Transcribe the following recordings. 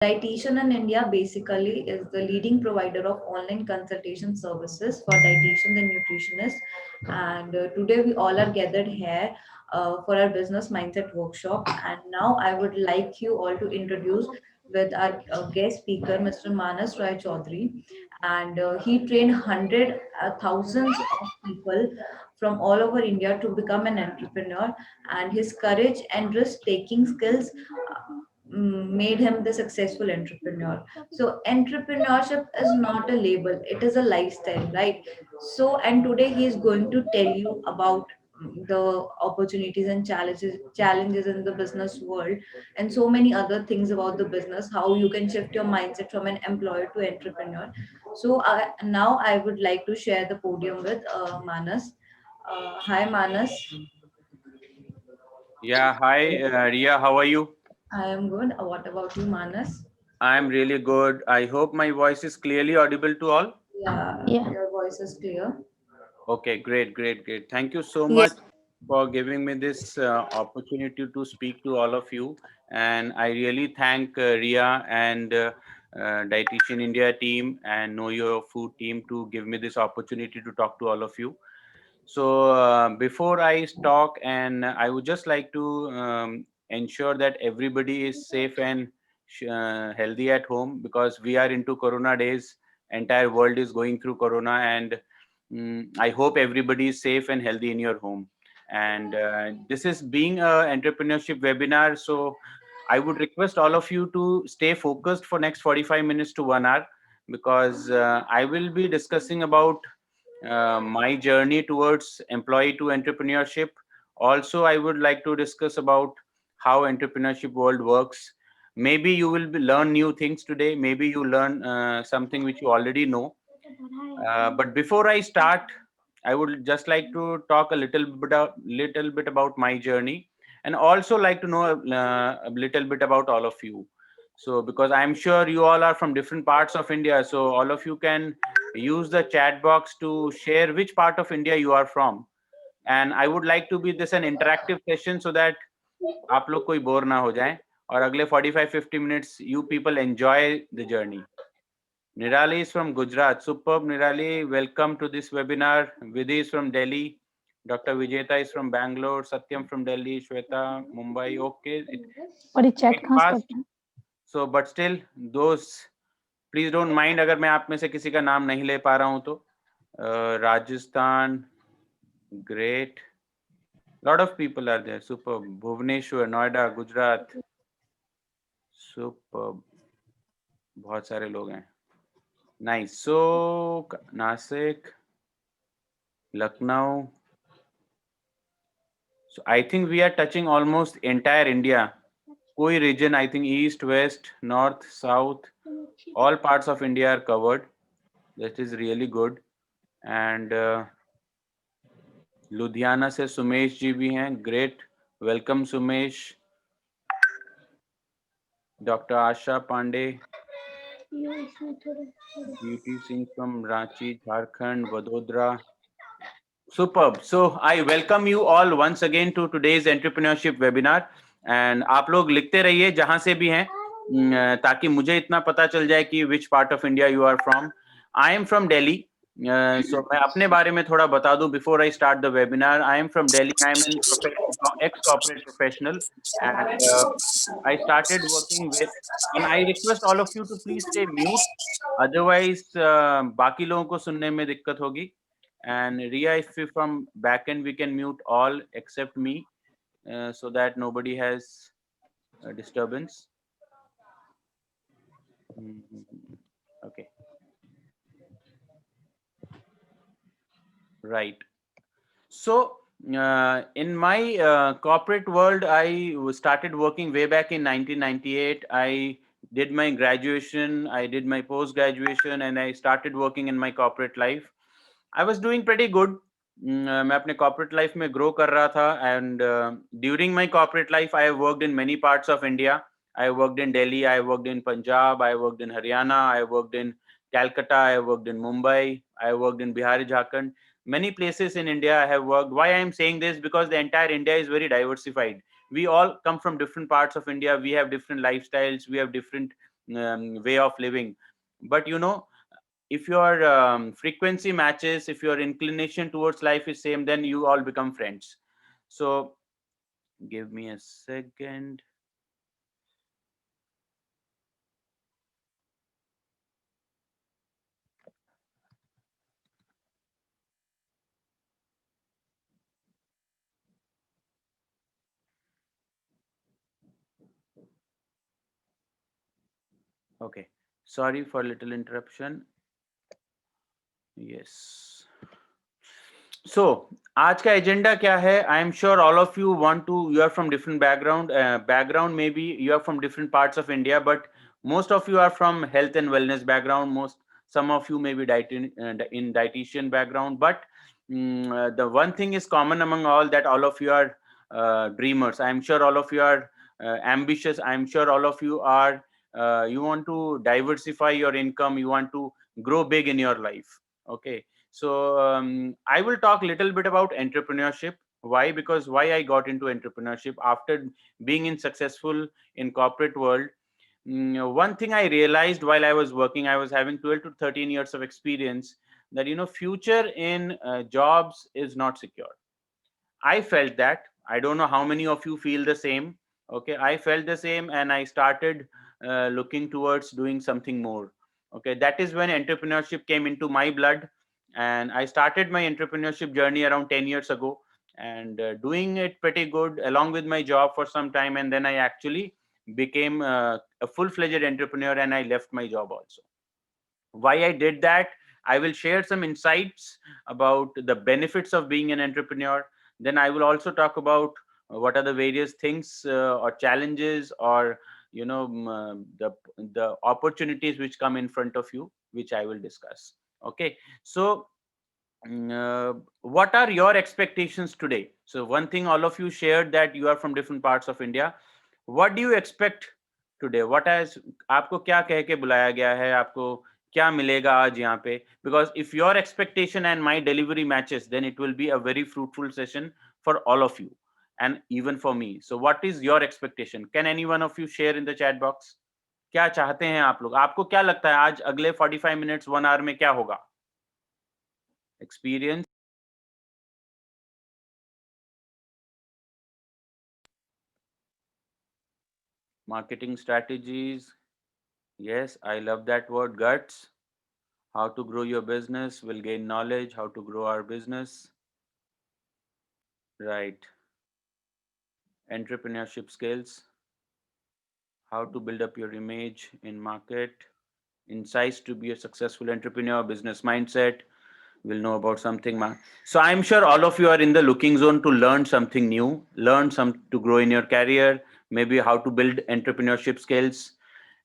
Dietitian in India basically is the leading provider of online consultation services for dietitians and nutritionists. And today we all are gathered here for our business mindset workshop. And now I would like you all to introduce with our guest speaker, Mr. Manas Roy Chaudhary. And he trained thousands of people from all over India to become an entrepreneur. And his courage and risk-taking skills made him the successful entrepreneur. So entrepreneurship is not a label, it is a lifestyle, right? So and today he is going to tell you about the opportunities and challenges in the business world, and so many other things about the business, how you can shift your mindset from an employer to entrepreneur. So now I would like to share the podium with Manas. Hi Manas. Yeah, hi, Ria. How are you? I am good. What about you, Manas? I'm really good. I hope my voice is clearly audible to all. Yeah, Yeah. your voice is clear. Okay, great, great, great. Thank you so Yes. much for giving me this opportunity to speak to all of you. And I really thank Ria and Dietitian India team and Know Your Food team to give me this opportunity to talk to all of you. So before I talk, and I would just like to ensure that everybody is safe and healthy at home, because we are into Corona days. Entire world is going through Corona, and I hope everybody is safe and healthy in your home. And this is being a entrepreneurship webinar, so I would request all of you to stay focused for next 45 minutes to 1 hour, because I will be discussing about my journey towards employee to entrepreneurship. Also, I would like to discuss about how entrepreneurship world works. Maybe you will learn new things today. Maybe you learn something which you already know. But before I start, I would just like to talk a little bit about my journey, and also like to know a little bit about all of you. So, because I'm sure you all are from different parts of India, so all of you can use the chat box to share which part of India you are from. And I would like to be this an interactive session so that आप लोग कोई bore ना हो जाए, और अगले 45-50 minutes you people enjoy the journey. Nirali is from Gujarat. Superb, Nirali. Welcome to this webinar. Vidhi is from Delhi. Dr. Vijeta is from Bangalore. Satyam from Delhi. Shweta, Mumbai. Okay. और ये chat Quite कहाँ से fast. करते हैं? So, but still, those, please don't mind अगर मैं आप में से किसी का नाम नहीं ले पा रहा हूँ तो. Rajasthan, great. Lot of people are there. Superb. Bhubaneswar, Noida, Gujarat. Superb. बहुत सारे लोग हैं. Nice. So, Nasik, Lucknow. So I think we are touching almost entire India. Koi region, I think east, west, north, south, all parts of India are covered. That is really good. And Ludhiana से सुमेश जी भी हैं. Great. Welcome Sumesh. Dr. Asha Pandey. Beauty Singh from Ranchi, Jharkhand, Vadodara. Superb. So I welcome you all once again to today's entrepreneurship webinar. And आप लोग लिखते रहिए जहां से भी हैं, ताकि मुझे इतना पता चल जाए कि which part of India you are from. I am from Delhi. So मैं अपने बारे में थोड़ा बता दूं before I start the webinar. I am from Delhi. I am an ex-corporate professional, and I started working with. And I request all of you to please stay mute. Otherwise, बाकी लोगों को सुनने में दिक्कत होगी. And Ria, if we from backend, we can mute all except me, so that nobody has a disturbance. Okay, right. So in my corporate world, I started working way back in 1998. I did my graduation, I did my post graduation, and I started working in my corporate life. I was doing pretty good. मैं अपने corporate life में grow कर रहा था, and during my corporate life I worked in many parts of India. I worked in Delhi, I worked in Punjab, I worked in Haryana, I worked in Calcutta, I worked in Mumbai, I worked in Bihar, Jharkhand. Many places in India I have worked. Why I am saying this? Because the entire India is very diversified. We all come from different parts of India. We have different lifestyles. We have different way of living. But if your frequency matches, if your inclination towards life is same, then you all become friends. So give me a second. Okay, sorry for little interruption. Yes. So आज का agenda क्या है? I am sure all of you want to, you are from different background, maybe you are from different parts of India, but most of you are from health and wellness background. Some of you may be in dietitian background, but the one thing is common among all, that all of you are dreamers. I am sure all of you are ambitious. I am sure all of you are you want to diversify your income, you want to grow big in your life. Okay, so I will talk a little bit about entrepreneurship. Why? Because why I got into entrepreneurship after being in successful in corporate world. One thing I realized while I was working, I was having 12 to 13 years of experience, that future in jobs is not secure. I felt that. I don't know how many of you feel the same. Okay, I felt the same, and I started looking towards doing something more. Okay, that is when entrepreneurship came into my blood, and I started my entrepreneurship journey around 10 years ago, and doing it pretty good along with my job for some time, and then I actually became a full-fledged entrepreneur, and I left my job also. Why I did that, I will share some insights about the benefits of being an entrepreneur. Then I will also talk about what are the various things or challenges, or the opportunities which come in front of you, which I will discuss. Okay, so what are your expectations today? So one thing all of you shared, that you are from different parts of India. What do you expect today? What has आपको क्या कह के बुलाया गया है? आपको क्या मिलेगा आज यहाँ पे? Because if your expectation and my delivery matches, then it will be a very fruitful session for all of you, and even for me. So what is your expectation? Can any one of you share in the chat box? क्या चाहते हैं आप लोग? आपको क्या लगता है आज अगले 45 minutes 1 hour में क्या होगा? Experience. Marketing strategies. Yes, I love that word, guts. How to grow your business, will gain knowledge, how to grow our business. Right. Entrepreneurship skills, how to build up your image in market, insights to be a successful entrepreneur, business mindset. We'll know about something. So I'm sure all of you are in the looking zone to learn something new, learn some to grow in your career, maybe how to build entrepreneurship skills.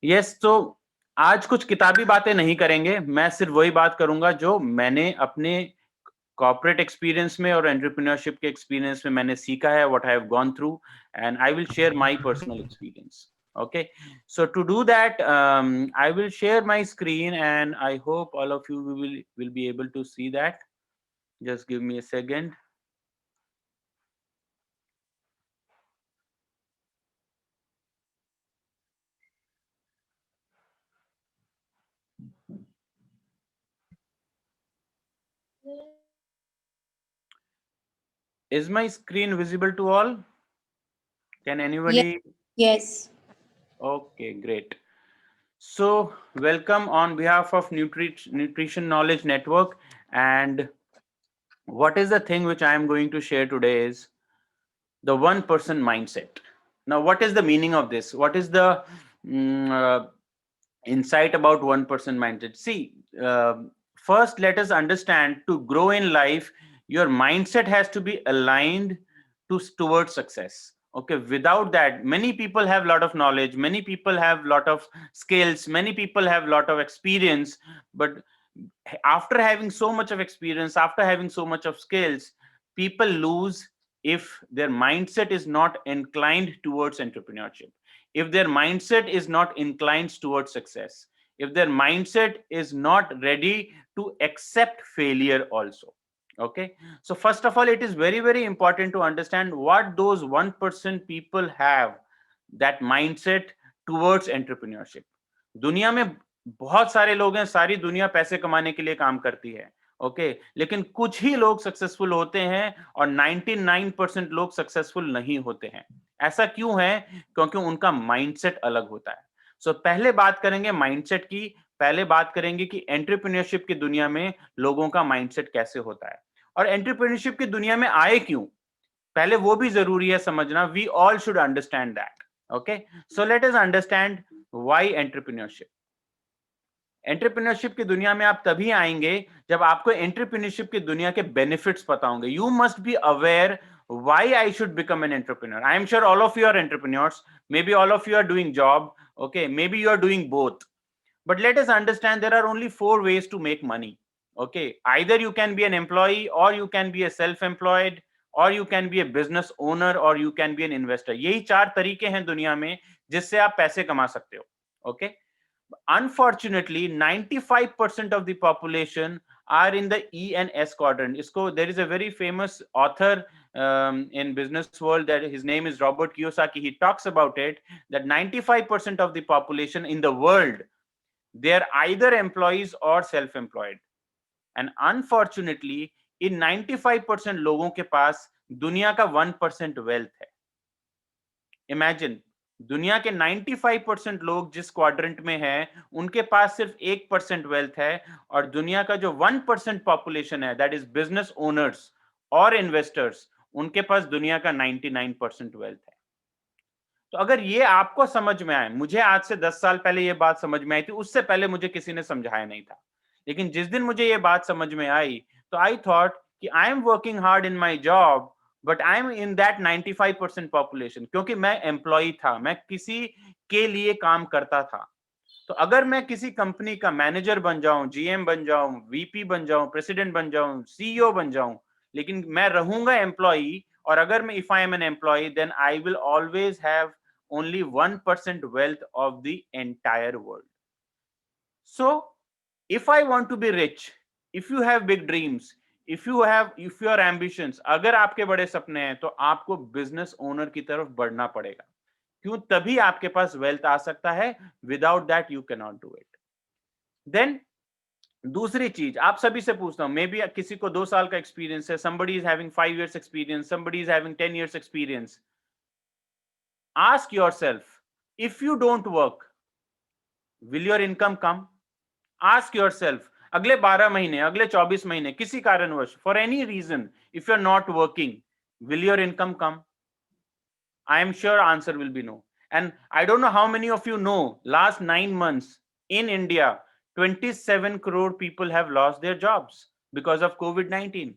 Yes, तो आज कुछ किताबी बातें नहीं करेंगे, मैं सिर्फ वही बात करूंगा जो मैंने अपने कॉर्पोरेट एक्सपीरियंस में और एंटरप्रेन्योरशिप के एक्सपीरियंस में मैंने सीखा है, what I have gone through, and I will share my personal experience. Okay, so to do that, I will share my screen, and I hope all of you will be able to see that. Just give me a second. Is my screen visible to all? Can anybody? Yes. Okay, great. So welcome on behalf of Nutrition Knowledge Network. And what is the thing which I am going to share today is the 1% mindset. Now, what is the meaning of this? What is the insight about 1% mindset? See, first let us understand, to grow in life, your mindset has to be aligned towards success. Okay, without that, many people have a lot of knowledge, many people have a lot of skills, many people have a lot of experience, but after having so much of experience, after having so much of skills, people lose if their mindset is not inclined towards entrepreneurship, if their mindset is not inclined towards success, if their mindset is not ready to accept failure also. Okay, so first of all, it is very, very important to understand what those 1% people have, that mindset towards entrepreneurship. दुनिया में बहुत सारे लोग हैं, सारी दुनिया पैसे कमाने के लिए काम करती है, ओके, लेकिन कुछ ही लोग सक्सेसफुल होते हैं और 99% लोग सक्सेसफुल नहीं होते हैं। ऐसा क्यों है? क्योंकि उनका माइंडसेट अलग होता है। सो पहले बात करेंगे माइंडसेट की, पहले बात करेंगे कि एंटरप्रेन्योरशिप की दुनिया में लोगों का माइंडसेट कैसे होता है और एंटरप्रेन्योरशिप की दुनिया में आए क्यों, पहले वो भी जरूरी है समझना। We all should understand that, okay. So let us understand why entrepreneurship. Entrepreneurship की दुनिया में आप तभी आएंगे जब आपको एंटरप्रेन्योरशिप की दुनिया के बेनिफिट्स पता होंगे। You must be aware why I should become an entrepreneur. I am sure all of you are entrepreneurs, maybe all of you are doing job, okay, maybe you are doing both, but let us understand there are only four ways to make money, okay? Either you can be an employee, or you can be a self-employed, or you can be a business owner, or you can be an investor. यही चार तरीके हैं दुनिया में जिससे आप पैसे कमा सकते हो, okay? Unfortunately 95% of the population are in the E and S quadrant. Isko, there is a very famous author in business world, that his name is Robert Kiyosaki. He talks about it, that 95% of the population in the world, they are either employees or self-employed. And unfortunately in 95% लोगों के पास दुनिया का 1% wealth है। Imagine, दुनिया के 95% लोग जिस quadrant में हैं उनके पास सिर्फ 1% वेल्थ है, और दुनिया का जो 1% पॉपुलेशन है, दैट इज बिजनेस ओनर्स और इन्वेस्टर्स, उनके पास दुनिया का 99% वेल्थ है। तो अगर ये आपको समझ में आए, मुझे आज से 10 साल पहले ये बात समझ में आई थी, उससे पहले मुझे किसी ने समझाया नहीं था, लेकिन जिस दिन मुझे ये बात समझ में आई तो आई थॉट कि I am working hard in my job, but I am in that 95% population, क्योंकि मैं एम्प्लॉय था, मैं किसी के लिए काम करता था। तो अगर मैं किसी कंपनी का मैनेजर बन जाऊं, जीएम बन जाऊं, वीपी बन जाऊं, प्रेसिडेंट बन जाऊं, सीईओ बन जाऊं, लेकिन मैं रहूंगा एम्प्लॉय, और अगर मैं if I am an employee, then I will always have only 1% wealth of the entire world. So if I want to be rich, if you have big dreams, if you are ambitions, अगर आपके बड़े सपने हैं तो आपको business owner की तरफ बढ़ना पड़ेगा। क्यों? तभी आपके पास वेल्थ आ सकता है, without that you can not do it. Then दूसरी चीज आप सभी से पूछता हूं, मे बी किसी को 2 साल का एक्सपीरियंस है, somebody is having 5 years experience, somebody is having 10 years experience. Ask yourself, if you don't work, will your income come? Ask yourself, अगले 12 महीने, अगले 24 महीने, किसी कारणवश, for any reason, if you're not working, will your income come? I am sure answer will be no. And I don't know how many of you know, last 9 months in India, 27 crore people have lost their jobs because of COVID-19.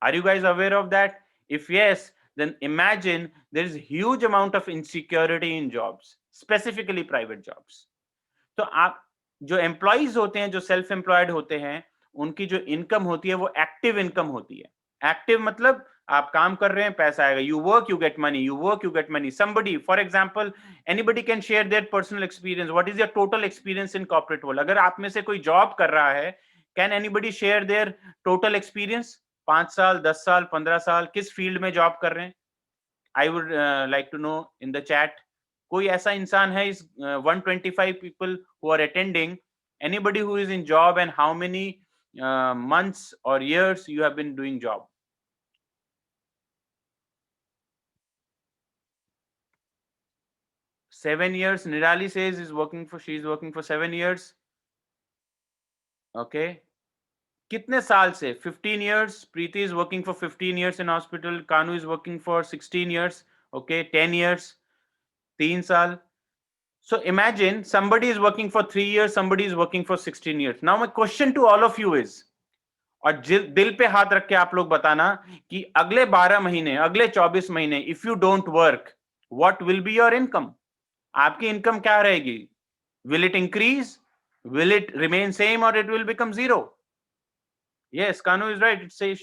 Are you guys aware of that? If yes, then imagine there is a huge amount of insecurity in jobs, specifically private jobs. तो आप जो employees होते हैं, जो self employed होते हैं, उनकी जो इनकम होती है वो एक्टिव इनकम होती है। एक्टिव मतलब आप काम कर रहे हैं, पैसा आएगा। You work you get money, you work you get money. Somebody, for example, anybody can share their personal experience. What is your total experience in corporate world? अगर आप में से कोई जॉब कर रहा है, can anybody share their total experience? 5 साल, 10 साल, 15 साल, किस फील्ड में जॉब कर रहे हैं? I would like to know in the chat. कोई ऐसा इंसान है इस 125 people who are attending, anybody who is in job, and how many months or years you have been doing job? Seven years. Nirali says she is working for 7 years. Okay. कितने साल से? 15 years. Preeti is working for 15 years in hospital. Kanu is working for 16 years. Okay, 10 years. 3 साल. So imagine somebody is working for 3 years, somebody is working for 16 years. Now my question to all of you is, और दिल पे हाथ रख के आप लोग बताना कि अगले 12 महीने, अगले 24 महीने, if you don't work, what will be your income? आपकी इनकम क्या रहेगी? Will it increase, will it remain same, और it will become zero? Yes, Kanu is right. It says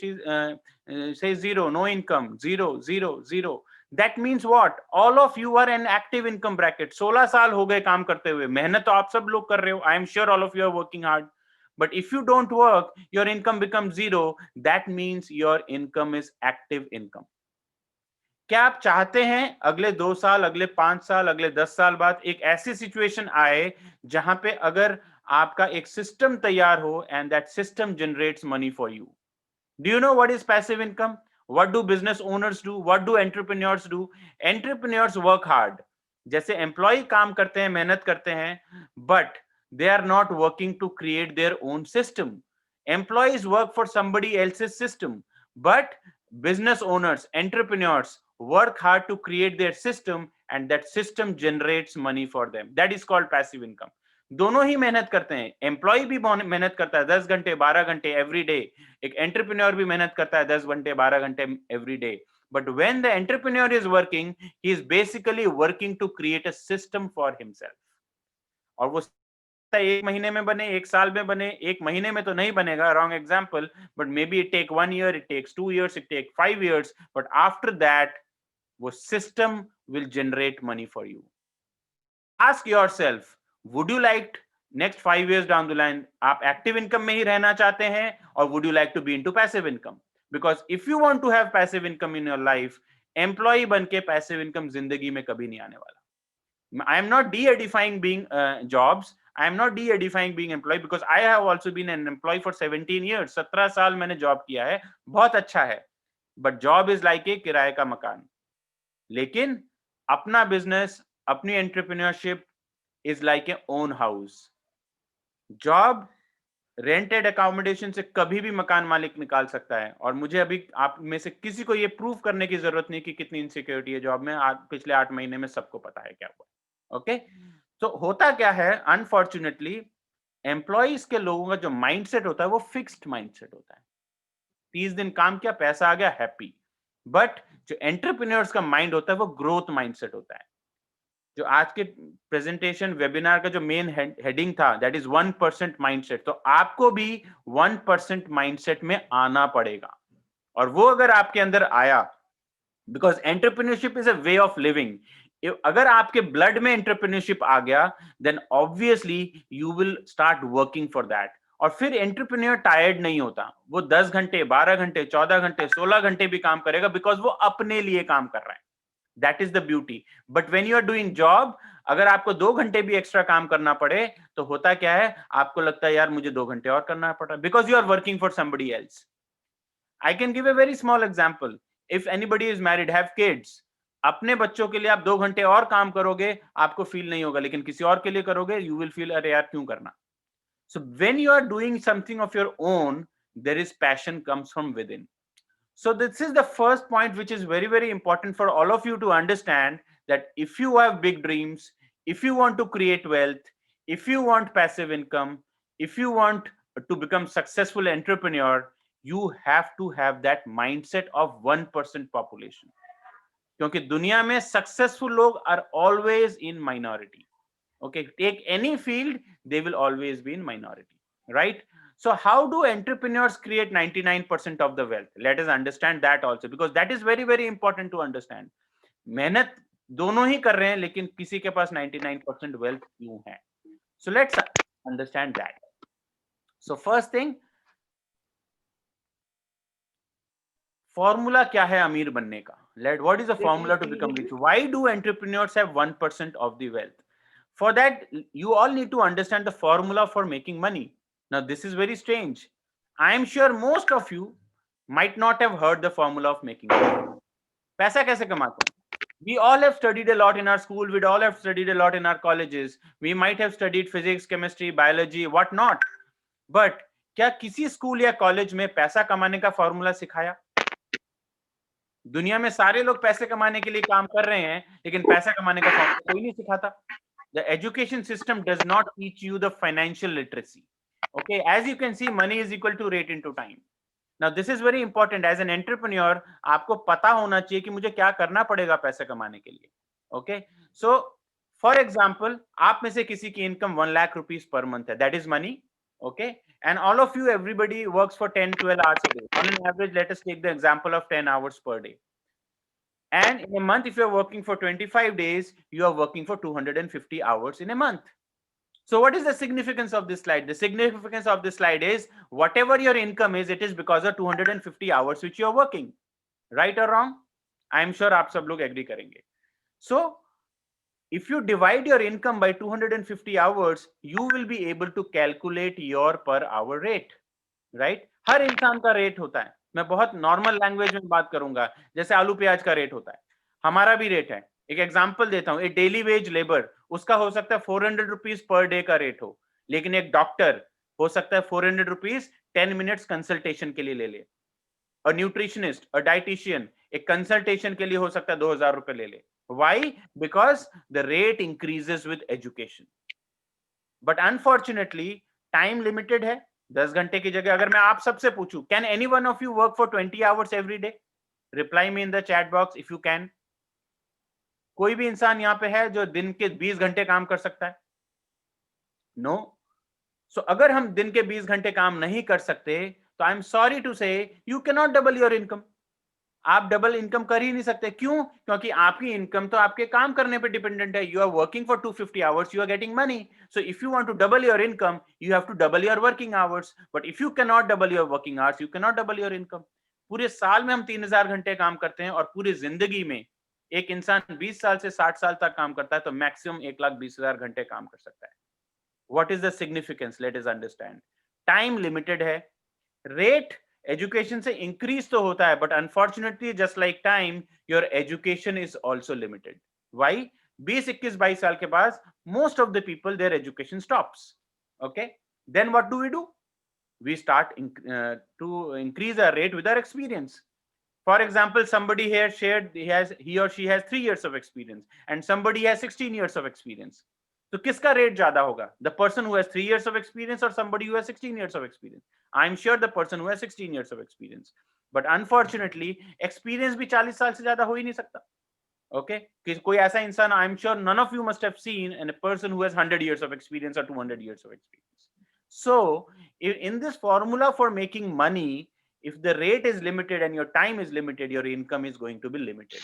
says zero, no income, zero, zero, zero. That means what? All of you are an active income bracket. 16 साल हो गए काम करते हुए, मेहनत तो आप सब लोग कर रहे हो. I am sure all of you are working hard. But if you don't work, your income becomes zero. That means your income is active income. क्या आप चाहते हैं अगले 2 साल, अगले 5 साल, अगले 10 साल बाद एक ऐसी सिचुएशन आए जहां पे अगर आपका एक सिस्टम तैयार हो and that system generates money for you? Do you know what is passive income? What do business owners do? What do entrepreneurs do? Entrepreneurs work hard. जैसे एम्प्लॉय काम करते हैं, मेहनत करते हैं, but they are not working to create their own system. Employees work for somebody else's system, but business owners, entrepreneurs work hard to create their system, and that system generates money for them. That is called passive income. दोनों ही मेहनत करते हैं. Employ भी मेहनत करता है 10 घंटे 12 घंटे एवरी डे. एक एंटरप्रेन्योर भी मेहनत करता है 10 घंटे 12 घंटे every day. But when the entrepreneur is working, he is basically working to create a system for himself. और वो 1 महीने में बने, 1 साल में बने, 1 महीने में तो नहीं बनेगा, wrong example, but maybe it take 1 year, it takes 2 years, it take 5 years, but after that वो system will generate money for you. Ask yourself, would you like next 5 years down the line, आप active income में ही रहना चाहते हैं or would you like to be into passive income? Because if you want to have passive income in your life, employee बन के passive income जिंदगी में कभी नहीं आने वाला. I am not de-edifying being jobs. I am not de-edifying being employee because I have also been an employee for 17 years. 17 साल मैंने जॉब किया है, बहुत अच्छा है. But job is like a किराए का मकान. लेकिन अपना बिजनेस, अपनी entrepreneurship is like a own house. Job rented accommodation से कभी भी मकान मालिक निकाल सकता है. और मुझे अभी आप में से किसी को ये प्रूव करने की जरूरत नहीं कि कितनी इनसिक्योरिटी है जॉब में. पिछले 8 महीने में सबको पता है क्या हुआ. ओके, तो होता क्या है, अनफॉर्चुनेटली एम्प्लॉइज के लोगों का जो माइंडसेट होता है वो फिक्स्ड माइंडसेट होता है. 30 दिन काम किया, पैसा आ गया, हैप्पी. बट जो एंटरप्रेन्योर्स का माइंड होता है वो ग्रोथ माइंडसेट होता है. जो आज के प्रेजेंटेशन वेबिनार का जो मेन हेडिंग था, दैट इज 1% माइंडसेट. तो आपको भी 1% माइंडसेट में आना पड़ेगा. और वो अगर आपके अंदर आया, because entrepreneurship is a way of living. अगर आपके ब्लड में एंटरप्रेन्योरशिप आ गया, then obviously you will start working for that. और फिर एंटरप्रेन्योर टायर्ड नहीं होता. वो 10 घंटे 12 घंटे 14 घंटे 16 घंटे भी काम करेगा, बिकॉज वो अपने लिए काम कर रहा है. That is the beauty. But when you are doing job, अगर आपको 2 घंटे भी एक्स्ट्रा काम करना पड़े, तो होता क्या है, आपको लगता है यार मुझे 2 घंटे और करना पड़ रहा है, because you are working for somebody else. I can give a very small example. If anybody is married, have kids, अपने बच्चों के लिए आप 2 घंटे और काम करोगे, आपको फील नहीं होगा, लेकिन किसी और के लिए करोगे, you will feel अरे यार क्यों करना. So when you are doing something of your own, there is passion comes from within. So this is the first point which is very, very important for all of you to understand, that if you have big dreams, if you want to create wealth, if you want passive income, if you want to become successful entrepreneur, you have to have that mindset of 1% population. क्योंकि दुनिया में successful लोग are always in minority. Okay, take any field, they will always be in minority, right? So how do entrepreneurs create 99% of the wealth? Let us understand that also, because that is very, very important to understand. मेहनत दोनों ही कर रहे हैं, लेकिन किसी के पास 99% wealth क्यों है? So let's understand that. So first thing, formula क्या है अमीर बनने का? What is the formula to become rich? Why do entrepreneurs have 1% of the wealth? For that, you all need to understand the formula for making money. Now, this is very strange. I am sure most of you might not have heard the formula of making money. पैसा कैसे कमाते हैं? We all have studied a lot in our school. We all have studied a lot in our colleges. We might have studied physics, chemistry, biology, what not. But क्या किसी school या college में पैसा कमाने का फॉर्मूला सिखाया? दुनिया में सारे लोग पैसे कमाने के लिए काम कर रहे हैं, लेकिन पैसा कमाने का फॉर्मूला कोई नहीं सिखाता. The education system does not teach you the financial literacy. Okay, as you can see, money is equal to rate into time. Now this is very important. As an entrepreneur, आपको पता होना चाहिए कि मुझे क्या करना पड़ेगा पैसे कमाने के लिए. Okay, so for example, आप में से किसी की income 1 lakh rupees per month है, that is money. Okay, and all of you, everybody works for 10-12 hours a day. On an average, let us take the example of 10 hours per day. And in a month, if you're working for 25 days, you are working for 250 hours in a month. So what is the significance of this slide? The significance of this slide is whatever your income is, it is because of 250 hours which you're working. Right or wrong? I am sure आप सब लोग agree करेंगे. So if you divide your income by 250 hours, you will be able to calculate your per hour rate, right? हर इंसान का rate होता है. मैं बहुत नॉर्मल लैंग्वेज में बात करूंगा, जैसे आलू प्याज का रेट होता है, हमारा भी रेट है. एक एग्जांपल देता हूं, एक डेली वेज लेबर, उसका हो सकता है 400 रुपीज पर डे का रेट हो, लेकिन एक डॉक्टर हो सकता है 400 रुपीज 10 मिनट्स कंसल्टेशन के लिए ले ले. अ न्यूट्रिशनिस्ट, अ डाइटिशियन, एक कंसल्टेशन के लिए हो सकता है 2000 रुपए ले ले. Why? Because the rate increases with education. But unfortunately, time limited है. 10 घंटे की जगह अगर मैं आप सबसे पूछूं, can any one of you work for 20 hours every day? Reply me in the chat box if you can. कोई भी इंसान यहाँ पे है जो दिन के 20 घंटे काम कर सकता है? No. So अगर हम दिन के 20 घंटे काम नहीं कर सकते, तो आई एम सॉरी टू से you can not double your income. आप डबल इनकम कर ही नहीं सकते. क्यों? क्योंकि आपकी इनकम तो आपके काम करने पे डिपेंडेंट है. You are working for 250 hours, you are getting money. So if you want to double your income, you have to double your working hours. But if you can not double your working hours, you can not double your income. पूरे साल में हम 3000 घंटे काम करते हैं, और पूरी जिंदगी में एक इंसान 20 साल से 60 साल तक काम करता है, तो मैक्सिमम 1,20,000 घंटे काम कर सकता है. What is the significance? Let us understand. Time limited है. रेट एजुकेशन से इंक्रीज तो होता है, but unfortunately just like time, your education is also limited. Why? 20, 21, 22 साल के बाद most of the people their education stops. Okay, then what do we do? We start to increase our rate with our experience. For example, somebody here shared he or she has 3 years of experience, and somebody has 16 years of experience. तो किसका rate ज्यादा होगा? The person who has 3 years of experience or somebody who has 16 years of experience? I'm sure the person who has 16 years of experience. But unfortunately, experience भी 40 साल से ज्यादा हो ही नहीं सकता. Okay, कि कोई ऐसा इंसान, I'm sure none of you must have seen a person who has 100 years of experience or 200 years of experience. So in this formula for making money, if the rate is limited and your time is limited, your income is going to be limited.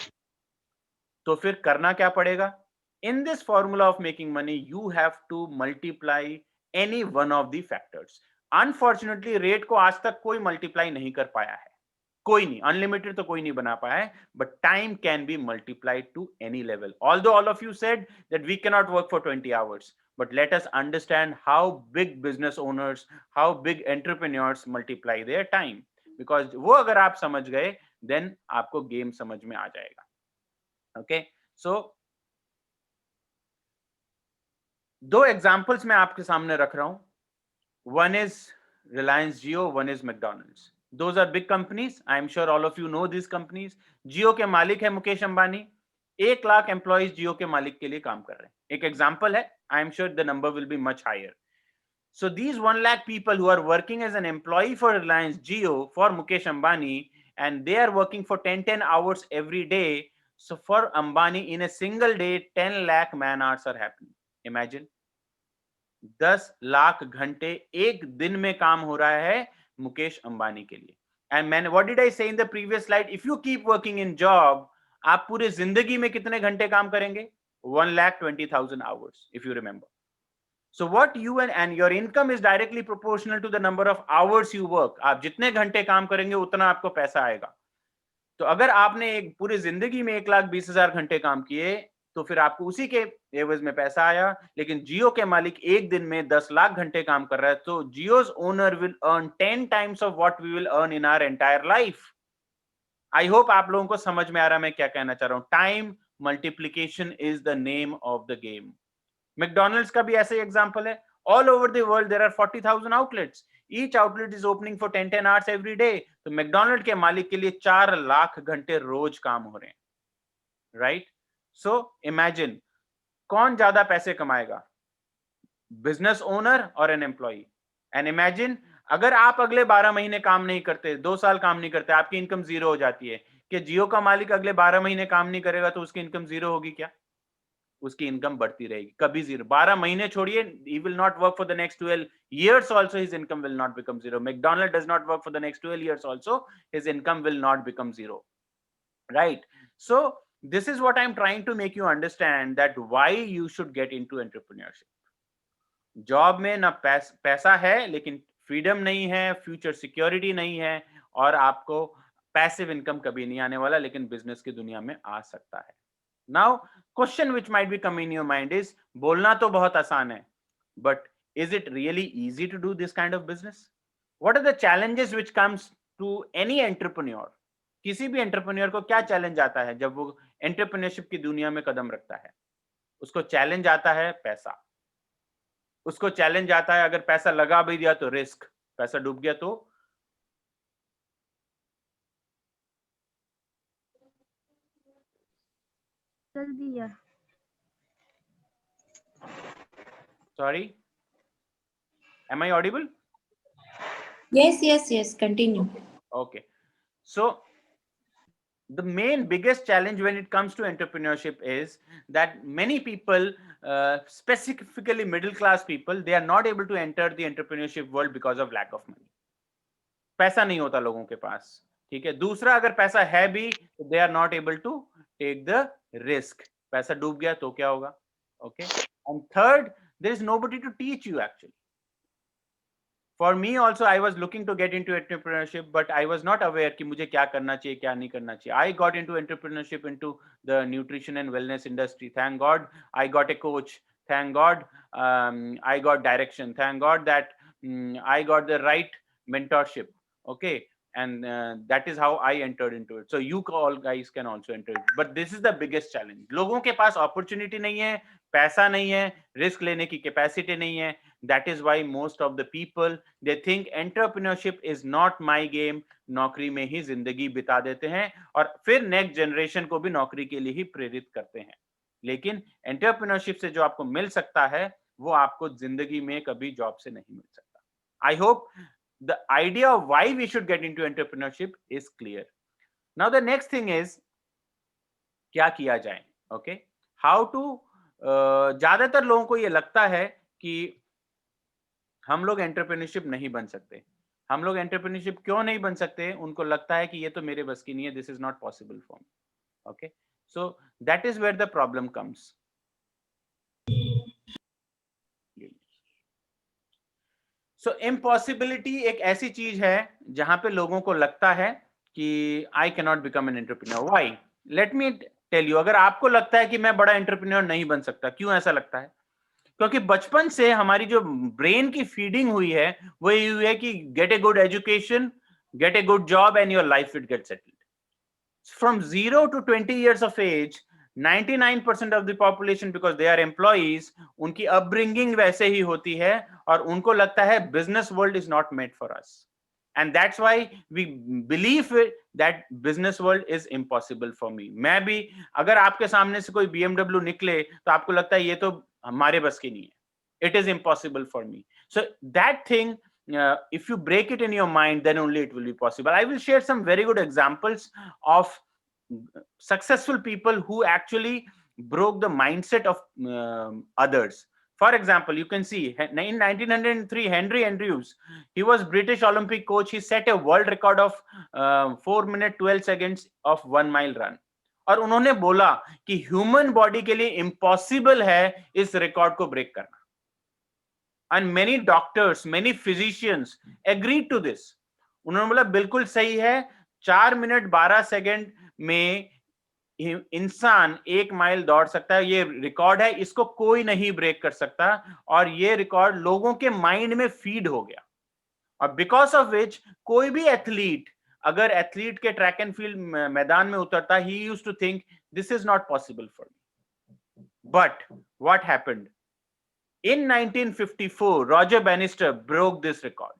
तो फिर करना क्या पड़ेगा? In this formula of making money, you have to multiply any one of the factors. Unfortunately, rate को आज तक कोई multiply नहीं कर पाया है. कोई नहीं, अनलिमिटेड तो कोई नहीं बना पाया है, but time can be multiplied to any level. Although all of you said that we cannot work for 20 hours, but let us understand how big business owners, how big entrepreneurs multiply their time. Because वो अगर आप समझ गए, then आपको game समझ में आ जाएगा. Okay, so दो एग्जांपल्स मैं आपके सामने रख रहा हूं. One is Reliance Jio, one is McDonald's. Those are big companies. I am sure all of you know these companies. Jio के मालिक है मुकेश अंबानी. 1 लाख एम्प्लॉइज जियो के मालिक के लिए काम कर रहे हैं. एक एग्जांपल है. I am sure the number will be much higher. So these 1 lakh people who are working as an employee for Reliance Jio for Mukesh Ambani, and they are working for 10 hours every day. So for Ambani, in a single day, 10 lakh man hours are happening. Imagine. 10 lakh घंटे एक दिन में काम हो रहा है मुकेश अंबानी के लिए. एंड मैंने व्हाट डिड आई से in the previous slide, if you keep working in job, आप पूरे जिंदगी में कितने घंटे काम करेंगे? 1,20,000 hours, if you remember. So what you and your income is directly proportional to the number of hours you work. आप जितने घंटे काम करेंगे उतना आपको पैसा आएगा. तो अगर आपने एक पूरी जिंदगी में 1,20,000 घंटे काम किए, तो फिर आपको उसी के एवज में पैसा आया. लेकिन जियो के मालिक एक दिन में 10 लाख घंटे काम कर रहा है, तो Jio's owner will earn 10 times of what we will earn in our entire life. I hope आप लोगों को समझ में आ रहा है मैं क्या कहना चाह रहा हूं. Time multiplication is the name of the game. McDonald's का भी ऐसे एग्जांपल है. All over the world there are 40,000 outlets. Each outlet is opening for 10 hours every day. तो मैकडॉनल्ड के मालिक के लिए 4 लाख घंटे रोज काम हो रहे हैं. राइट? सो इमेजिन, कौन ज्यादा पैसे कमाएगा, बिजनेस ओनर और एन एम्प्लॉई? एंड इमेजिन, अगर आप अगले 12 महीने काम नहीं करते, 2 साल काम नहीं करते, आपकी इनकम जीरो हो जाती है. कि जियो का मालिक अगले 12 महीने काम नहीं करेगा तो उसकी इनकम जीरो होगी क्या? उसकी इनकम बढ़ती रहेगी. कभी जीरो. 12 महीने छोड़िए, he will not work for the next 12 years also, his income will not become zero. McDonald does not work for the next 12 years also, his income will not become zero. Right? So this is what I'm trying to make you understand, that why you should get into entrepreneurship. Job में ना पैसा है, लेकिन freedom नहीं है, future security नहीं है, और आपको पैसिव इनकम कभी नहीं आने वाला, लेकिन बिजनेस की दुनिया में आ सकता है। Now question which might be come in your mind is, बोलना तो बहुत आसान है, but is it really easy to do this kind of business? What are the challenges which comes to any entrepreneur? किसी भी एंटरप्रेन्योर को क्या challenge आता है जब वो एंटरप्रेन्योरशिप की दुनिया में कदम रखता है? उसको चैलेंज आता है पैसा, उसको चैलेंज आता है अगर पैसा लगा भी दिया तो रिस्क, पैसा डूब गया तो चल दिया। Sorry, am I audible? Yes, continue. Okay. So the main biggest challenge when it comes to entrepreneurship is that many people, specifically middle class people, they are not able to enter the entrepreneurship world because of lack of money. पैसा नहीं होता लोगों के पास, ठीक है। दूसरा, अगर पैसा है भी तो they are not able to take the risk, पैसा डूब गया तो क्या होगा? Okay. And third, there is nobody to teach you actually. For me also, I was looking to get into entrepreneurship, but I was not aware कि मुझे क्या करना चाहिए, क्या नहीं करना चाहिए। I got into entrepreneurship, into the nutrition and wellness industry. Thank God I got a coach. Thank God I got direction. Thank God that I got the right mentorship. Okay. And that is how I entered into it. So you all guys can also enter it. But this is the biggest challenge. लोगों के पास opportunity नहीं है, पैसा नहीं है, risk लेने की capacity नहीं है। That is why most of the people, they think entrepreneurship is not my game. नौकरी में ही जिंदगी बिता देते हैं और फिर नेक्स्ट जनरेशन को भी नौकरी के लिए ही प्रेरित करते हैं। लेकिन एंटरप्रेन्योरशिप से जो आपको मिल सकता है वो आपको जिंदगी में कभी जॉब से नहीं मिल सकता। I hope the idea of why we should get into entrepreneurship is clear. Now the next thing is क्या किया जाए? Okay, how to ज्यादातर लोगों को ये लगता है कि हम लोग एंटरप्रेन्योरशिप नहीं बन सकते। हम लोग एंटरप्रेन्योरशिप क्यों नहीं बन सकते? उनको लगता है कि ये तो मेरे बस की नहीं है, this is not possible for me. Okay, so that is where the problem comes. So impossibility एक ऐसी चीज है जहां पे लोगों को लगता है कि I can not become an entrepreneur. Why? Let me tell you. अगर आपको लगता है कि मैं बड़ा एंटरप्रेन्योर नहीं बन सकता, क्यों ऐसा लगता है? क्योंकि बचपन से हमारी जो ब्रेन की फीडिंग हुई है वो ये हुई है कि gate a good education, gate a good job and your life will get settled. From 0 to 20 years of age, 99% of the population, because they are employees, उनकी अपब्रिंगिंग वैसे ही होती है और उनको लगता है business world is not made for us, and that's why we believe that business world is impossible for me. मैं भी, अगर आपके सामने से कोई BMW निकले तो आपको लगता है ये तो हमारे बस की नहीं है, it is impossible for me. So that thing, if you break it in your mind, then only it will be possible. I will share some very good examples of successful people who actually broke the mindset of others. For example, you can see in 1903, Henry Andrews, he was British Olympic coach. He set a world record of 4 minutes 12 seconds of 1 mile run. और उन्होंने बोला कि human body के लिए impossible है इस record को break करना। And many doctors, many physicians agreed to this. उन्होंने बोला बिल्कुल सही है, 4 मिनट 12 सेकंड में इंसान 1 माइल दौड़ सकता है, ये रिकॉर्ड है, इसको कोई नहीं ब्रेक कर सकता। और ये रिकॉर्ड लोगों के माइंड में फीड हो गया, और बिकॉज ऑफ विच कोई भी एथलीट, अगर एथलीट के ट्रैक एंड फील्ड मैदान में उतरता, he used to think this is not possible for me. But what happened? In 1954, Roger Bannister broke this record,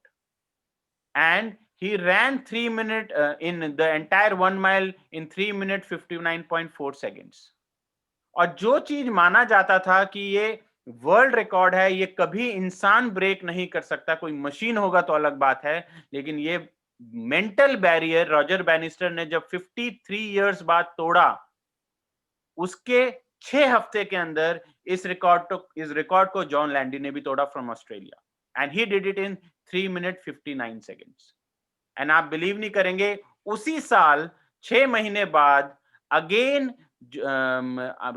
and he ran 3 minutes in the entire 1 mile in 3 minutes 59.4 seconds. और जो चीज माना जाता था कि ये वर्ल्ड रिकॉर्ड है, ये कभी इंसान ब्रेक नहीं कर सकता, कोई मशीन होगा तो अलग बात है, लेकिन ये मेंटल बैरियर रॉजर बैनिस्टर ने जब 53 इयर्स बाद तोड़ा, उसके 6 हफ्ते के अंदर इस रिकॉर्ड को जॉन लैंडी ने भी तोड़ा from Australia, and he did it in 3 minute 59 seconds. And आप बिलीव नहीं करेंगे, उसी साल 6 महीने बाद again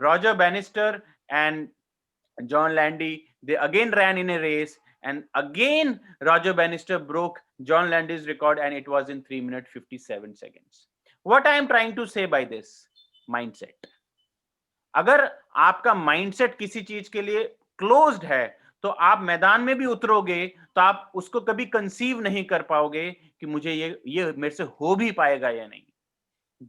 Roger Bannister and John Landy, they again ran in a race, And again, Roger Bannister broke John Landis's record, and it was in 3 minutes 57 seconds. What I am trying to say by this? Mindset. अगर आपका mindset किसी चीज के लिए closed है, तो आप मैदान में भी उतरोगे तो आप उसको कभी कंसीव नहीं कर पाओगे कि मुझे ये मेरे से हो भी पाएगा या नहीं।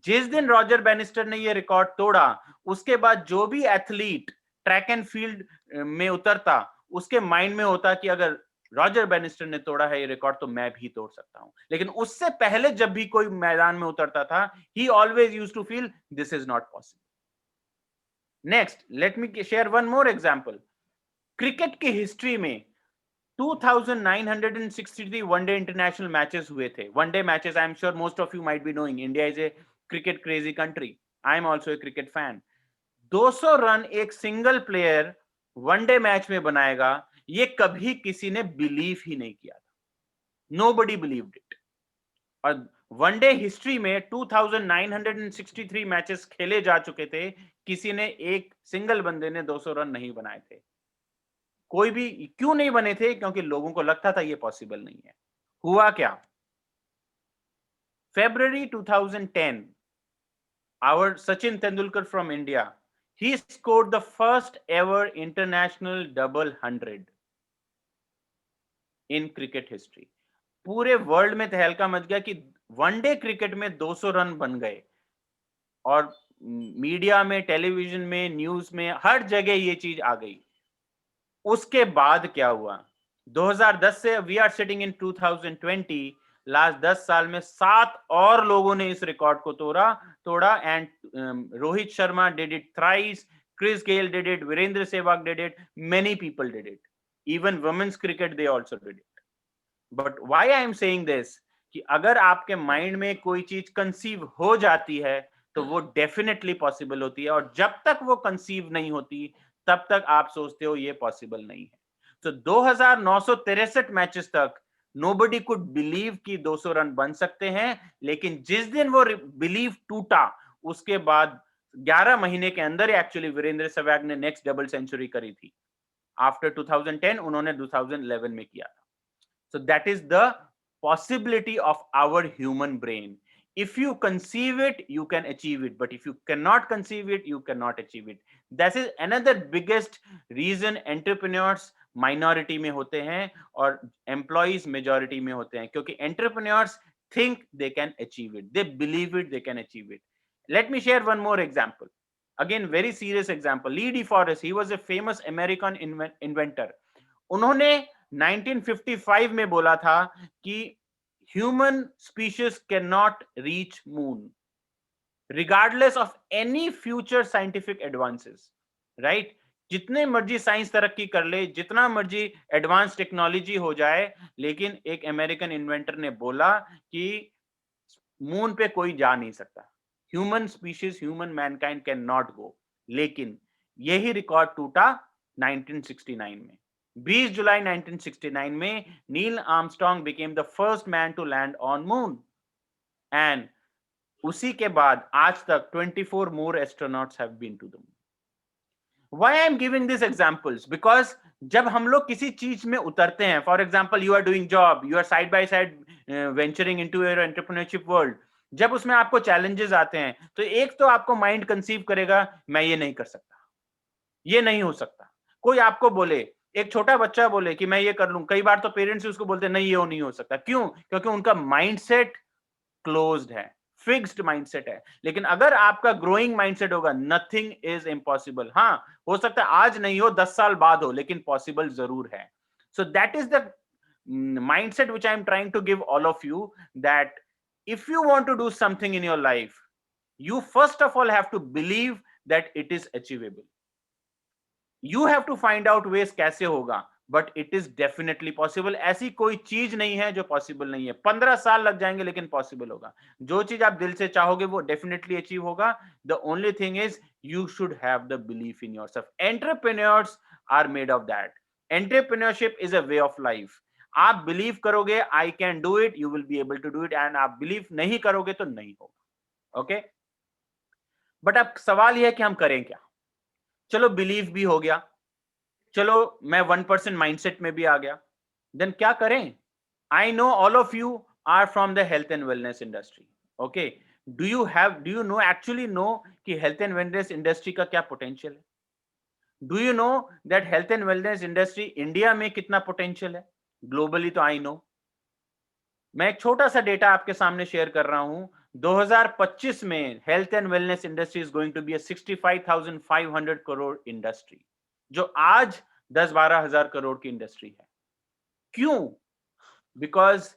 जिस दिन रॉजर बैनिस्टर ने ये रिकॉर्ड तोड़ा, उसके बाद जो भी एथलीट ट्रैक एंड फील्ड में उतरता, उसके माइंड में होता कि अगर रॉजर बैनिस्टर ने तोड़ा है ये रिकॉर्ड तो मैं भी तोड़ सकता हूं। लेकिन उससे पहले जब भी कोई मैदान में उतरता था, he always used to feel this is not possible. Next, let me share one more example. Cricket की हिस्ट्री में 2963 वनडे इंटरनेशनल मैचेस हुए थे। One day matches, I am sure most of you might be knowing, India is a cricket crazy country, I am also a cricket fan. 200 run एक single player one day match में बनाएगा, ये कभी किसी ने believe ही नहीं किया था। Nobody believed it. और वनडे हिस्ट्री में 2963 मैचेस खेले जा चुके थे, किसी ने एक सिंगल बंदे ने 200 रन नहीं बनाए थे। कोई भी क्यों नहीं बने थे? क्योंकि लोगों को लगता था ये पॉसिबल नहीं है। हुआ क्या? February 2010, our Sachin Tendulkar from India, he scored the first ever international double 100 in cricket history. पूरे वर्ल्ड में तहलका मच गया कि वनडे क्रिकेट में 200 रन बन गए, और मीडिया में, टेलीविजन में, न्यूज में, हर जगह ये चीज आ गई। उसके बाद क्या हुआ? 2010 से we are sitting in 2020, last 10 साल में 7 और लोगों ने इस रिकॉर्ड को तोड़ा and Rohit Sharma did it thrice, Chris Gayle did it, Virender Sehwag did it, many people did it, even women's cricket they also did it. But why I am saying this, कि अगर आपके माइंड में कोई चीज कंसीव हो जाती है तो वो डेफिनेटली पॉसिबल होती है, और जब तक वो कंसीव नहीं होती तब तक आप सोचते हो ये पॉसिबल नहीं है। तो 2963 मैचेस तक नोबडी कुड बिलीव कि 200 रन बन सकते हैं, लेकिन जिस दिन वो बिलीव टूटा, उसके बाद 11 महीने के अंदर एक्चुअली वीरेंद्र सहवाग ने नेक्स्ट डबल सेंचुरी करी थी। आफ्टर 2010 उन्होंने 2011 में किया था। So that is the possibility of our human brain. If you conceive it, you can achieve it. But if you cannot conceive it, you cannot achieve it. That is another biggest reason entrepreneurs minority में होते हैं और employees majority में होते हैं, क्योंकि entrepreneurs think they can achieve it. They believe it, they can achieve it. Let me share one more example. Again, very serious example. Lee DeForest, he was a famous American inventor. उन्होंने 1955 में बोला था कि human species can not reach moon regardless of any future scientific advances, right? जितने मर्जी science तरक्की कर ले, जितना मर्जी एडवांस टेक्नोलॉजी हो जाए, लेकिन एक अमेरिकन इन्वेंटर ने बोला कि मून पे कोई जा नहीं सकता, human species, human Mankind can not go. लेकिन यही रिकॉर्ड टूटा 1969 में। 20 जुलाई 1969 में Neil Armstrong became the first man to land on moon, and उसी के बाद आज तक 24 more astronauts have been to the moon. Why I am giving these examples? Because जब हम लोग किसी चीज में उतरते हैं, for example you are doing job, you are side by side venturing into your entrepreneurship world, जब उसमें आपको चैलेंजेस आते हैं तो एक तो आपको माइंड कंसीव करेगा मैं ये नहीं कर सकता, ये नहीं हो सकता। कोई आपको बोले, एक छोटा बच्चा बोले कि मैं ये कर लूं, कई बार तो पेरेंट्स उसको बोलते हैं नहीं ये नहीं हो सकता। क्यों? क्योंकि उनका माइंडसेट क्लोज्ड है, फिक्स्ड माइंडसेट है। लेकिन अगर आपका ग्रोइंग माइंडसेट होगा, नथिंग इज इम्पॉसिबल। हाँ, हो सकता है आज नहीं हो, 10 साल बाद हो, लेकिन पॉसिबल जरूर है। सो that is the mindset which I am trying to give all of you, that if you want to do something in your life, you first of all have to believe that it is achievable. You have to find out ways कैसे होगा, but it is definitely possible. ऐसी कोई चीज नहीं है जो possible नहीं है। 15 साल लग जाएंगे लेकिन पॉसिबल होगा। जो चीज आप दिल से चाहोगे वो डेफिनेटली अचीव होगा। The only thing is you should have the belief in yourself. Entrepreneurs are made of that. Entrepreneurship is a way of life. आप बिलीव करोगे I can do it, you will be able to do it, and आप believe नहीं करोगे तो नहीं होगा। Okay, but अब सवाल यह है कि हम करें क्या? चलो बिलीव भी हो गया, चलो मैं 1% माइंडसेट में भी आ गया, देन क्या करें? I know all of you are from the health and wellness industry. Okay. Do you know actually know कि health and wellness industry का क्या potential है? Do you know that health and wellness industry India में कितना potential है? Globally तो I know. मैं एक छोटा सा डेटा आपके सामने शेयर कर रहा हूं। 2025 में health and wellness industry is going to be 65,500 crore industry, जो आज 10-12 हजार करोड़ की इंडस्ट्री है। क्यों? because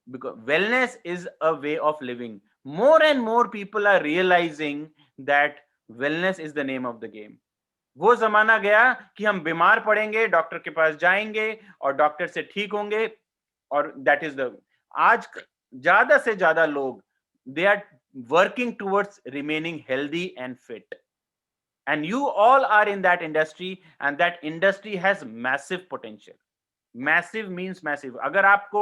because wellness is a way of living. More and more people are realizing that wellness is the name of the game. वो जमाना गया कि हम बीमार पड़ेंगे, डॉक्टर के पास जाएंगे और डॉक्टर से ठीक होंगे, और दैट इज द आज ज्यादा से ज्यादा लोग they are working towards remaining healthy and fit, and you all are in that industry, and that industry has massive potential. Massive means massive. अगर आपको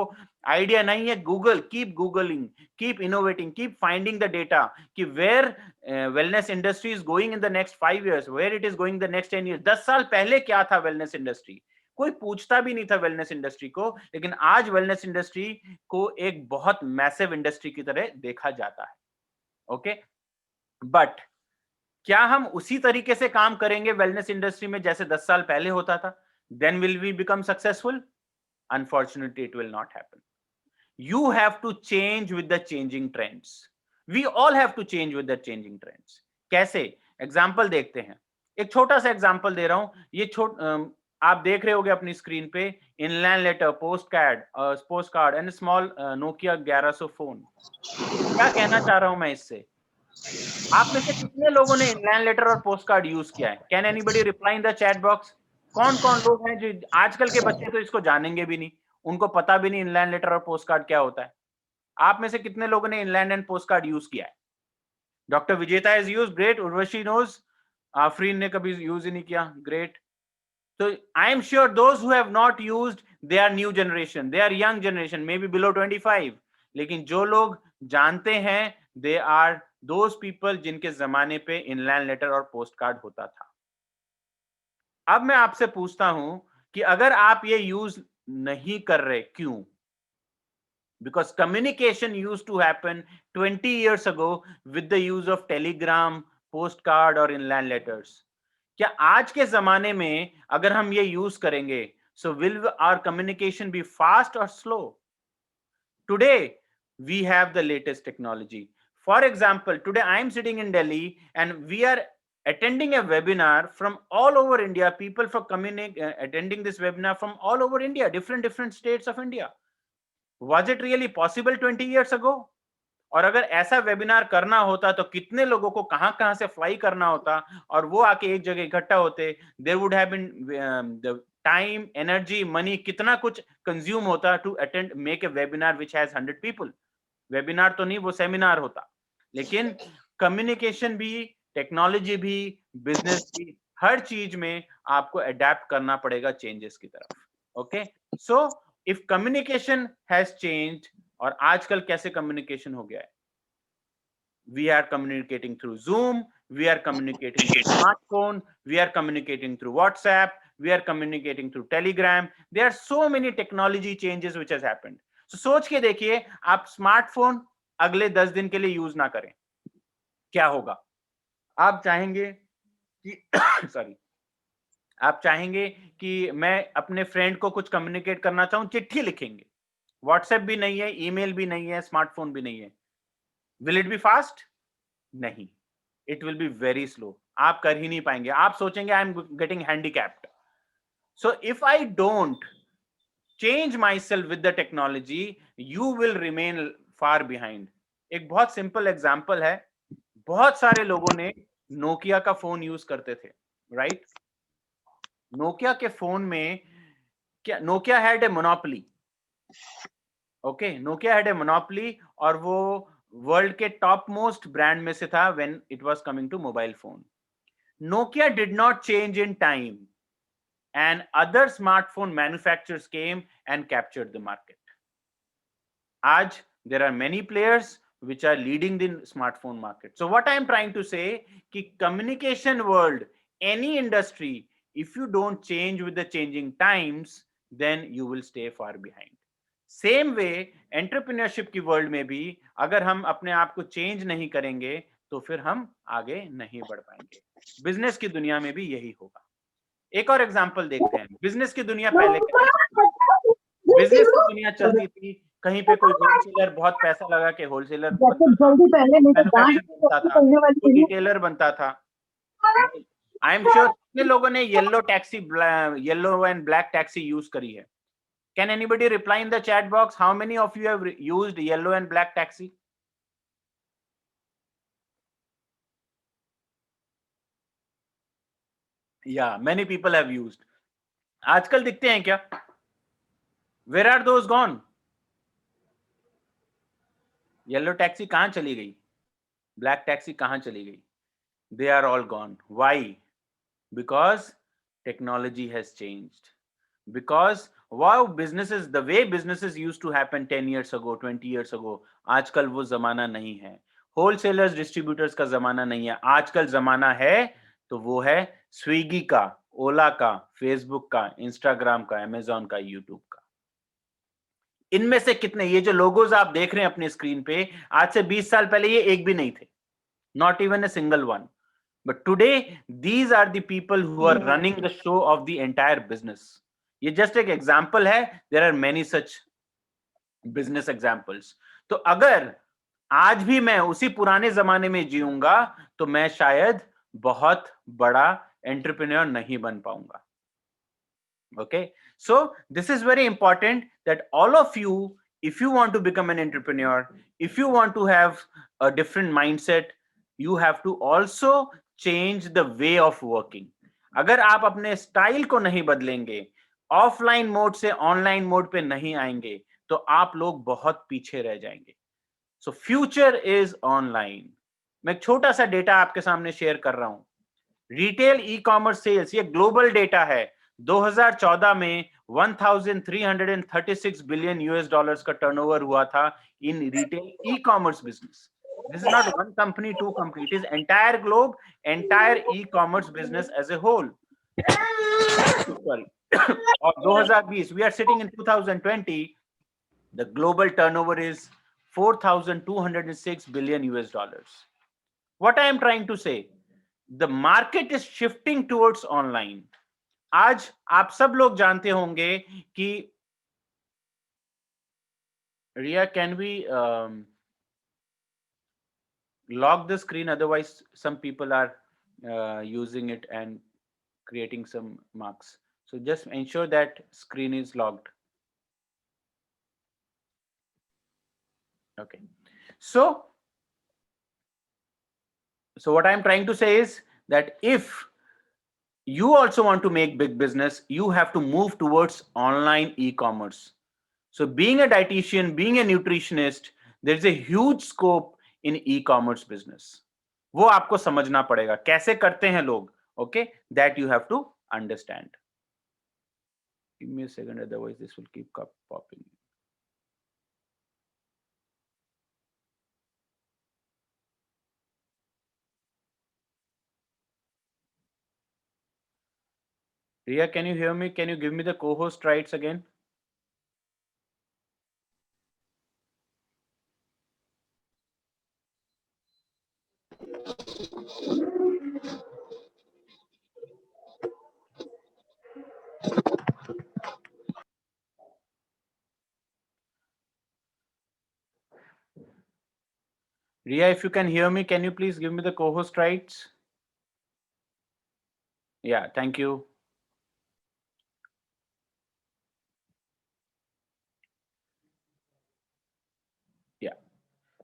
आइडिया नहीं है, Google, keep googling, keep innovating, keep finding the data कि where wellness industry is going in the next 5 years, where it is going the next 10 years। 10 साल पहले क्या था wellness industry? कोई पूछता भी नहीं था वेलनेस इंडस्ट्री को, लेकिन आज वेलनेस इंडस्ट्री को एक बहुत मैसिव इंडस्ट्री की तरह देखा जाता है। ओके, बट क्या हम उसी तरीके से काम करेंगे वेलनेस इंडस्ट्री में जैसे 10 साल पहले होता था? Then will we become successful? Unfortunately, it will not happen. You have to change with the changing trends. We all have to change with the changing trends. कैसे? एग्जाम्पल देखते हैं। एक छोटा सा एग्जाम्पल दे रहा हूं। आप देख रहे होगे अपनी स्क्रीन पे, inland letter, postcard and small Nokia 1100 phone. क्या कहना चाह रहा हूं मैं इससे? आप में से कितने लोगों ने इनलैंड लेटर और पोस्ट कार्ड यूज किया है? Can anybody reply in the chat box? कौन कौन लोग हैं जो, आजकल के बच्चे तो इसको जानेंगे भी नहीं, उनको पता भी नहीं इनलैंड लेटर और पोस्ट कार्ड क्या होता है। आप में से कितने लोगों ने inland and postcard use किया है? Doctor Vijeta is use, great. Urvashi knows, Afreen ने कभी यूज ही नहीं किया, ग्रेट। तो I am sure those who have not used, they are new generation, they are young generation, maybe below 25। लेकिन जो लोग जानते हैं, दे आर दोज पीपल जिनके जमाने पे इनलैंड लेटर और पोस्ट कार्ड होता था। अब मैं आपसे पूछता हूं कि अगर आप ये यूज नहीं कर रहे, क्यों? Because communication used to happen 20 years ago with the use of telegram, postcard और inland letters. क्या आज के जमाने में अगर हम ये यूज करेंगे, so will our communication be fast or slow? Today we have the latest technology. For example, today I am sitting in Delhi and we are attending a webinar from all over India. People for attending this webinar from all over India, different states of India. Was it really possible 20 years ago? और अगर ऐसा webinar करना होता तो कितने लोगों को कहां से फ्लाई करना होता और वो आके एक जगह इकट्ठा होते? There would have been the time, energy, money, कितना कुछ कंज्यूम होता to attend, make a webinar which has 100 people. Webinar तो नहीं, वो सेमिनार होता। लेकिन कम्युनिकेशन भी, टेक्नोलॉजी भी, बिजनेस भी, हर चीज में आपको अडेप्ट करना पड़ेगा चेंजेस की तरफ। Okay, so if communication has changed, और आजकल कैसे कम्युनिकेशन हो गया है? We are communicating through Zoom, we are communicating through smartphone, we are communicating through WhatsApp, we are communicating through Telegram. There are so many technology changes which has happened. So सोच के देखिए, आप smartphone अगले 10 दिन के लिए use ना करें, क्या होगा? आप चाहेंगे कि सॉरी, आप चाहेंगे कि मैं अपने फ्रेंड को कुछ कम्युनिकेट करना चाहूं, चिट्ठी लिखेंगे। व्हाट्सएप भी नहीं है, ईमेल भी नहीं है, स्मार्टफोन भी नहीं है। Will it be fast? नहीं, it will be very slow. आप कर ही नहीं पाएंगे। आप सोचेंगे I am getting handicapped. So if I don't change myself with the technology, you will remain far behind. एक बहुत सिंपल एग्जाम्पल है, बहुत सारे लोगों ने नोकिया का फोन यूज करते थे, राइट? नोकिया के फोन में क्या, Nokia had a monopoly. Okay, Nokia had a monopoly, और वो वर्ल्ड के टॉप मोस्ट ब्रांड में से था when it was coming to mobile phone. Nokia did not change in time, and other smartphone manufacturers came and captured the market. आज there are many players which are leading the smartphone market. So what I am trying to say, कि communication world, any industry, if you don't change with the changing times, then you will stay far behind. Same way entrepreneurship की world में भी अगर हम अपने आप को change नहीं करेंगे तो फिर हम आगे नहीं बढ़ पाएंगे. बिजनेस की दुनिया में भी यही होगा. एक और एग्जांपल देखते हैं. बिजनेस की दुनिया पहले कैसे चलती थी? बिजनेस की दुनिया चलती थी, कहीं पे कोई होलसेलर बहुत पैसा लगा के होलसेलर बनता था, जल्दी पहले नहीं तो मैन्युफैक्चर बनता था, करने वाली कोई थी. रिटेलर बनता था. आई एम श्योर कितने लोगों ने yellow taxi, yellow and black taxi use करी है? Can anybody reply in the chat box? How many of you have used yellow and black taxi? Yeah, many people have used. आजकल दिखते हैं क्या? Where are those gone? Yellow taxi कहाँ चली गई? Black taxi कहाँ चली गई? They are all gone. Why? Because technology has changed. Because wow, businesses, the way businesses used to happen 10 years ago, 20 years ago, आजकल वो जमाना नहीं है. होलसेलर्स डिस्ट्रीब्यूटर्स का जमाना नहीं है. आजकल जमाना है तो वो है स्विगी का, ओला का, फेसबुक का, इंस्टाग्राम का, अमेजॉन का, यूट्यूब का. इनमें से कितने, ये जो लोगोज आप देख रहे हैं अपने स्क्रीन पे, आज से 20 साल पहले ये एक भी नहीं थे. Not even a single one. But today, these are the people who are running the show of the entire business. ये just एक example है. There are many such business examples. तो अगर आज भी मैं उसी पुराने जमाने में जीऊंगा तो मैं शायद बहुत बड़ा एंटरप्रेन्योर नहीं बन पाऊंगा. Okay, so this is very important that all of you, if you want to become an entrepreneur, if you want to have a different mindset, you have to also change the way of working. अगर आप अपने style को नहीं बदलेंगे, offline mode से online mode पे नहीं आएंगे, तो आप लोग बहुत पीछे रह जाएंगे. So future is online. मैं एक छोटा सा डेटा आपके सामने शेयर कर रहा हूं. रिटेल ई कॉमर्स सेल्स, ये ग्लोबल डेटा है. 2014 में 1336 बिलियन यूएस डॉलर्स का टर्नओवर हुआ था in retail e commerce business. This is not one company, two company. It is entire globe, entire e-commerce business as a whole. Sorry. Or 2020, we are sitting in 2020. The global turnover is 4,206 billion US dollars. What I am trying to say, the market is shifting towards online. आज आप सब लोग जानते होंगे कि Ria, can we lock the screen, otherwise some people are using it and creating some marks. So just ensure that screen is locked. Okay, so what I'm trying to say is that if you also want to make big business, you have to move towards online e-commerce. So being a dietitian, being a nutritionist, there's a huge scope in e-commerce business. वो आपको समझना पड़ेगा कैसे करते हैं लोग. Okay, that you have to understand. Give me a second, otherwise this will keep popping. Ria, can you hear me? Can you give me the co-host rights again? Ria, if you can hear me, can you please give me the co-host rights? Yeah, thank you. Yeah,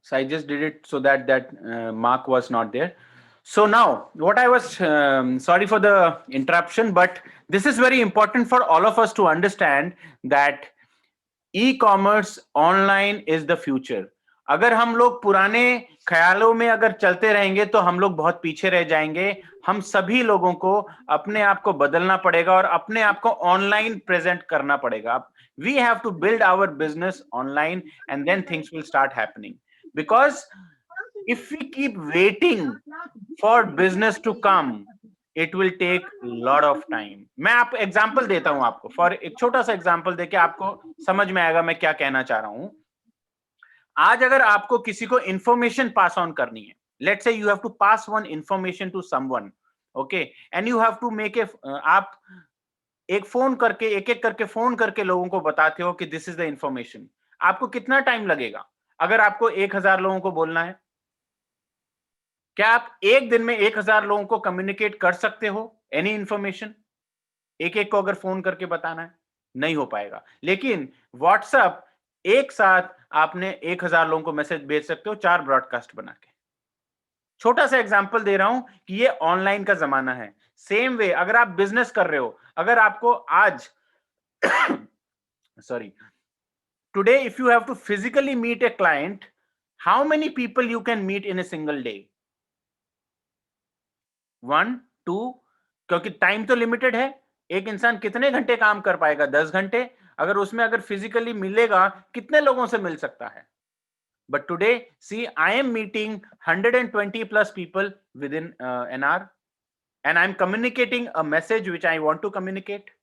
so I just did it so that mark was not there. So now what I was, sorry for the interruption, but this is very important for all of us to understand that e-commerce online is the future. अगर हम लोग पुराने ख्यालों में अगर चलते रहेंगे तो हम लोग बहुत पीछे रह जाएंगे. हम सभी लोगों को अपने आप को बदलना पड़ेगा और अपने आप को ऑनलाइन प्रेजेंट करना पड़ेगा. We have to build our business online and then things will start happening. Because if we keep waiting for business to come, it will take lot of time. मैं आपको एग्जाम्पल देता हूं, आपको for एक छोटा सा एग्जाम्पल देके आपको समझ में आएगा मैं क्या कहना चाह रहा हूं। आज अगर आपको किसी को इंफॉर्मेशन पास ऑन करनी है, let's say you have to pass one information to someone, okay, and you have to make a, आप एक फोन करके एक एक करके फोन करके लोगों को बताते हो कि दिस इज द इंफॉर्मेशन, आपको कितना टाइम लगेगा? अगर आपको 1,000 लोगों को बोलना है, क्या आप एक दिन में 1,000 लोगों को कम्युनिकेट कर सकते हो एनी इंफॉर्मेशन? एक एक को अगर फोन करके बताना है, नहीं हो पाएगा। लेकिन व्हाट्सएप, एक साथ आपने 1,000 लोगों को मैसेज भेज सकते हो 4 ब्रॉडकास्ट बना के। छोटा सा एग्जांपल दे रहा हूं कि ये ऑनलाइन का जमाना है। सेम वे अगर आप बिजनेस कर रहे हो, अगर आपको आज sorry, today if you have to physically meet a client, how many people you can meet in a single day? 1 2, क्योंकि टाइम तो लिमिटेड है। एक इंसान कितने घंटे काम कर पाएगा? 10 घंटे। अगर उसमें अगर फिजिकली मिलेगा, कितने लोगों से मिल सकता है? But today, see, I am meeting 120 plus people within an hour, and I'm communicating a message which I want to communicate.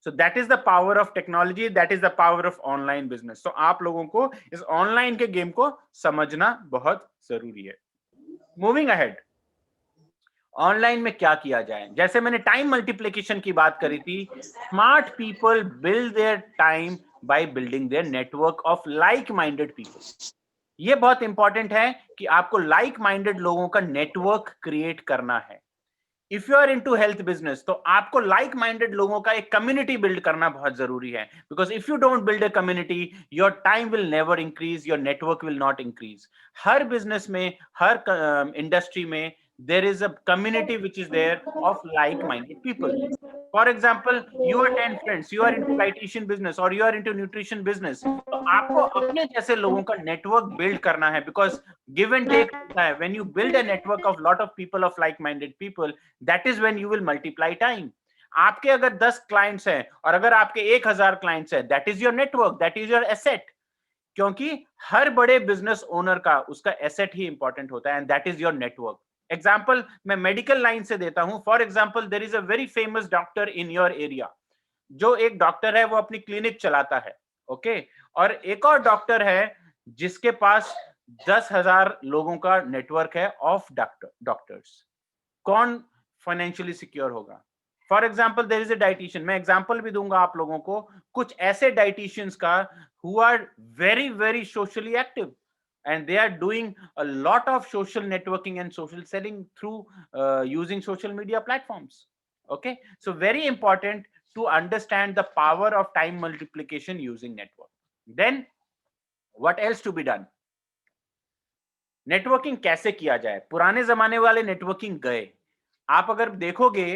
So that is the power of technology, that is the power of online business. So आप लोगों को इस online के game को समझना बहुत जरूरी है। मूविंग अहेड, ऑनलाइन में क्या किया जाए? जैसे मैंने टाइम मल्टीप्लिकेशन की बात करी थी, smart people build their time by building their network of like minded people. ये बहुत इंपॉर्टेंट है कि आपको लाइक माइंडेड लोगों का नेटवर्क क्रिएट करना है। If you are into health business, तो आपको लाइक माइंडेड लोगों का एक कम्युनिटी बिल्ड करना बहुत जरूरी है, because if you don't build a community, your time will never increase, your network will not increase. Her business में, हर इंडस्ट्री में there is a community which is there of like-minded people. For example, you are 10 friends, you are into dietitian business or you are into nutrition business, तो आपको अपने जैसे लोगों का network build करना है, बिकॉज गिव एंड टेक होता है। When you build a network of lot of people of like minded people, that is when you will multiply time. आपके अगर 10 क्लाइंट्स हैं और अगर आपके 1,000 क्लाइंट्स हैं, that is your network, that is your asset. क्योंकि हर बड़े बिजनेस ओनर का उसका एसेट ही इंपॉर्टेंट होता है, and that is your network. Example मैं मेडिकल लाइन से देता हूं। For example, there is a very famous doctor in your area. जो एक डॉक्टर है वो अपनी क्लिनिक चलाता है, ओके, और एक और डॉक्टर है जिसके पास 10,000 लोगों का नेटवर्क है ऑफ डॉक्टर्स। कौन फाइनेंशियली सिक्योर होगा? For example, there is a dietitian. मैं एग्जाम्पल भी दूंगा आप लोगों को कुछ ऐसे डाइटिशियंस का who are very very socially active, and they are doing a lot of social networking and social selling through using social media platforms. Okay, so very important to understand the power of time multiplication using network. Then what else to be done? Networking कैसे किया जाए? पुराने जमाने वाले networking गए। आप अगर देखोगे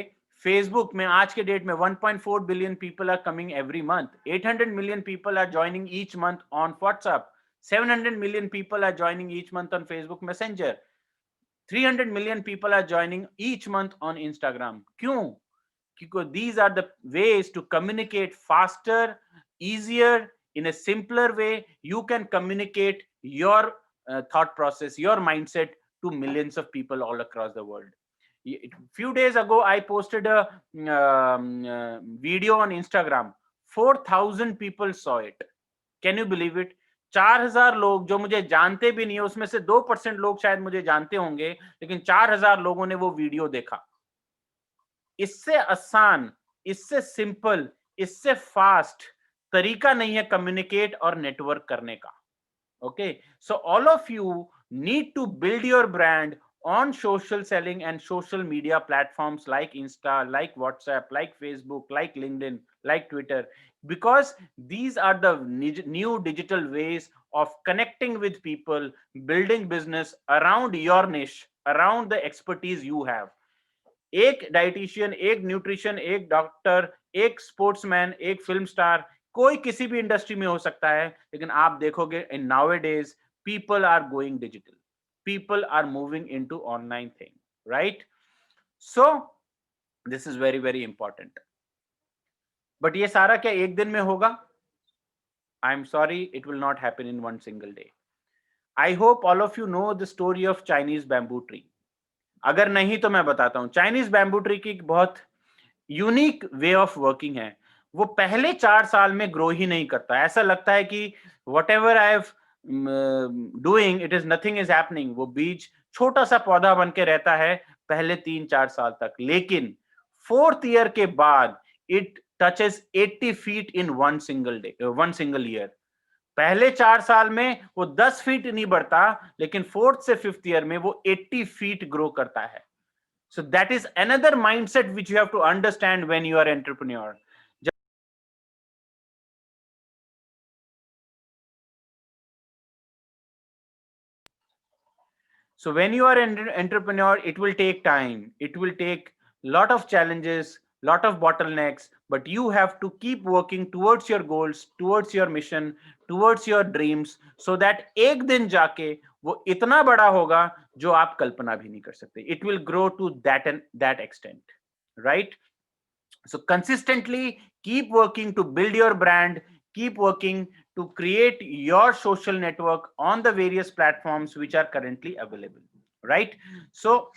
फेसबुक में आज के डेट में 1.4 billion people are coming every month, 800 million people are joining each month on WhatsApp, 700 million people are joining each month on Facebook Messenger, 300 million people are joining each month on Instagram. क्यों? Because these are the ways to communicate faster, easier, in a simpler way. You can communicate your thought process, your mindset to millions of people all across the world. Few days ago, I posted a video on Instagram. 4,000 people saw it. Can you believe it? 4,000 लोग जो मुझे जानते भी नहीं है, उसमें से 2% लोग शायद मुझे जानते होंगे, लेकिन 4,000 लोगों ने वो वीडियो देखा। इससे आसान, इससे सिंपल, इससे फास्ट तरीका नहीं है कम्युनिकेट और नेटवर्क करने का। Okay, so all of you need to build your brand on social selling and social media platforms like Insta, like WhatsApp, like Facebook, like LinkedIn, like Twitter, because these are the new digital ways of connecting with people, building business around your niche, around the expertise you have. एक dietitian, एक nutrition, एक doctor, एक sportsman, एक film star, कोई किसी भी industry में हो सकता है, लेकिन आप देखोगे in nowadays people are going digital, people are moving into online thing, right? So this is very very important. But ये सारा क्या एक दिन में होगा? I'm sorry, it will not happen in one single day. I hope all of you know the story of Chinese bamboo tree. अगर नहीं तो मैं बताता हूँ, चाइनीज बैम्बू ट्री की बहुत यूनिक वे ऑफ वर्किंग है। वो पहले 4 साल में ग्रो ही नहीं करता, ऐसा लगता है कि वट एवर आई एव doing it is nothing is happening. वो बीज छोटा सा पौधा बन के रहता है पहले 3-4 साल तक, लेकिन 4th ईयर के बाद it touches 80 feet in one single year. पहले 4 साल में वो 10 फीट नहीं बढ़ता, लेकिन 4th से 5th ईयर में वो 80 फीट ग्रो करता है। So that is another mindset which you have to understand when you are entrepreneur. So when you are an entrepreneur, it will take time. It will take lot of challenges, lot of bottlenecks, but you have to keep working towards your goals, towards your mission, towards your dreams, so that एक दिन जाके वो इतना बड़ा होगा जो आप कल्पना भी नहीं कर सकते. It will grow to that extent, right? So consistently keep working to build your brand, keep working to create your social network on the various platforms which are currently available, right? So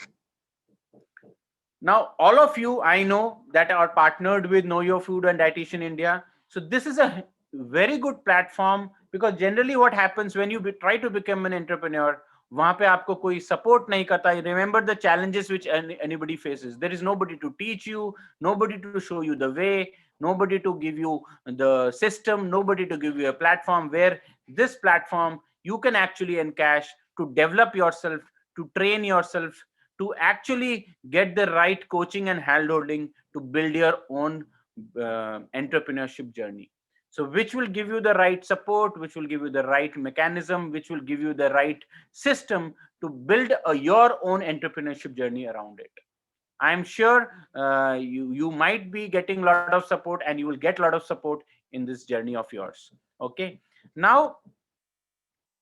now all of you I know that are partnered with Know Your Food and Dietitian India. So this is a very good platform, because generally what happens when you try to become an entrepreneur, वहां पे आपको कोई support नहीं करता. Remember the challenges which anybody faces. There is nobody to teach you, nobody to show you the way, nobody to give you the system, nobody to give you a platform. Where this platform you can actually encash to develop yourself, to train yourself, to actually get the right coaching and handholding to build your own entrepreneurship journey. So which will give you the right support, which will give you the right mechanism, which will give you the right system to build your own entrepreneurship journey around it. I'm sure you might be getting a lot of support, and you will get a lot of support in this journey of yours. Okay. Now,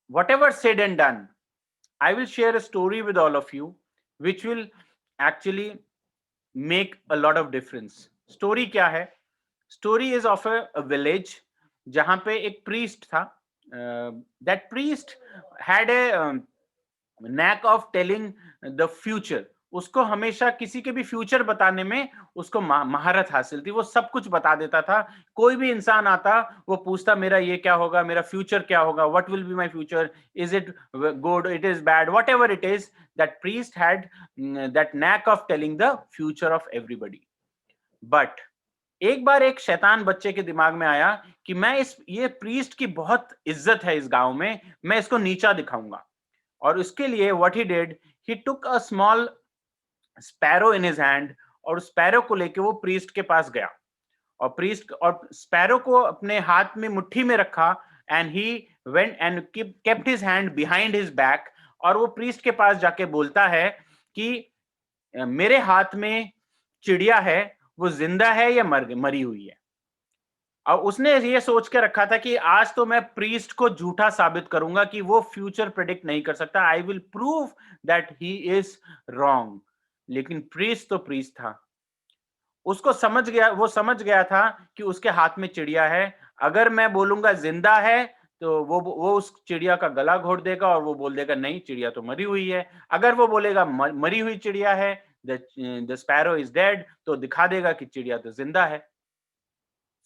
whatever said and done, I will share a story with all of you, which will actually make a lot of difference. Story क्या है? Story is of a village जहाँ पे एक priest था. That priest had a knack of telling the future. उसको हमेशा किसी के भी फ्यूचर बताने में उसको महारत हासिल थी. वो सब कुछ बता देता था. कोई भी इंसान आता, वो पूछता मेरा ये क्या होगा, मेरा फ्यूचर क्या होगा, what will be my future, is it good, it is bad, what ever it is. That priest had that NAAC of telling the future of everybody. But एक बार एक शैतान बच्चे के दिमाग में आया कि मैं ये प्रीस्ट की बहुत इज्जत है इस गांव में, मैं इसको नीचा दिखाऊंगा. और उसके लिए what he did, he took a small sparrow in his hand, और स्पैरो को लेके वो प्रीस्ट के पास गया. और प्रीस्ट और स्पैरो को अपने हाथ में मुट्ठी में रखा, and he went and kept his hand behind his back. और वो प्रीस्ट के पास जाके बोलता है कि मेरे हाथ में चिड़िया है, वो जिंदा है या मरी हुई है. और उसने ये सोच के रखा था कि आज तो मैं प्रीस्ट को झूठा साबित करूंगा कि वो फ्यूचर प्रेडिक्ट नहीं कर सकता. I will prove that he is wrong. लेकिन प्रीस्ट तो प्रीस्ट था. उसको समझ गया, वो समझ गया था कि उसके हाथ में चिड़िया है. अगर मैं बोलूंगा जिंदा है, तो वो उस चिड़िया का गला घोट देगा और वो बोल देगा नहीं, चिड़िया तो मरी हुई है. अगर वो बोलेगा मरी हुई चिड़िया है, द स्पैरो इज डेड, तो दिखा देगा कि चिड़िया तो जिंदा है.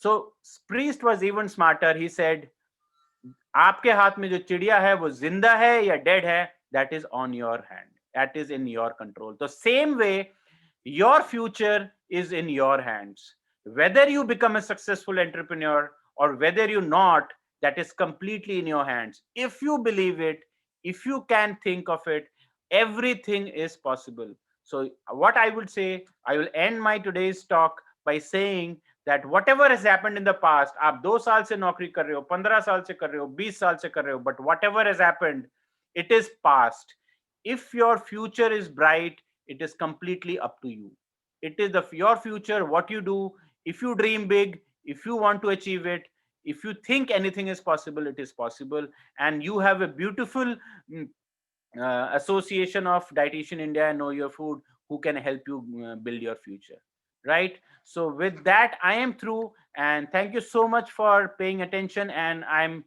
So priest was even smarter. He said, आपके हाथ में जो चिड़िया है वो जिंदा है या डेड है, that is on your hand, that is in your control. The same way, your future is in your hands. Whether you become a successful entrepreneur or whether you not, that is completely in your hands. If you believe it, if you can think of it, everything is possible. So what I would say, I will end my today's talk by saying that whatever has happened in the past, आप 2 साल से नौकरी कर रहे हो, 15 साल से कर रहे हो, 20 साल से कर रहे हो, but whatever has happened, it is past. If your future is bright, it is completely up to you. It is your future, what you do. If you dream big, if you want to achieve it, if you think anything is possible, it is possible. And you have a beautiful association of Dietitian India and Know Your Food who can help you build your future, right? So with that, I am through, and thank you so much for paying attention. And I'm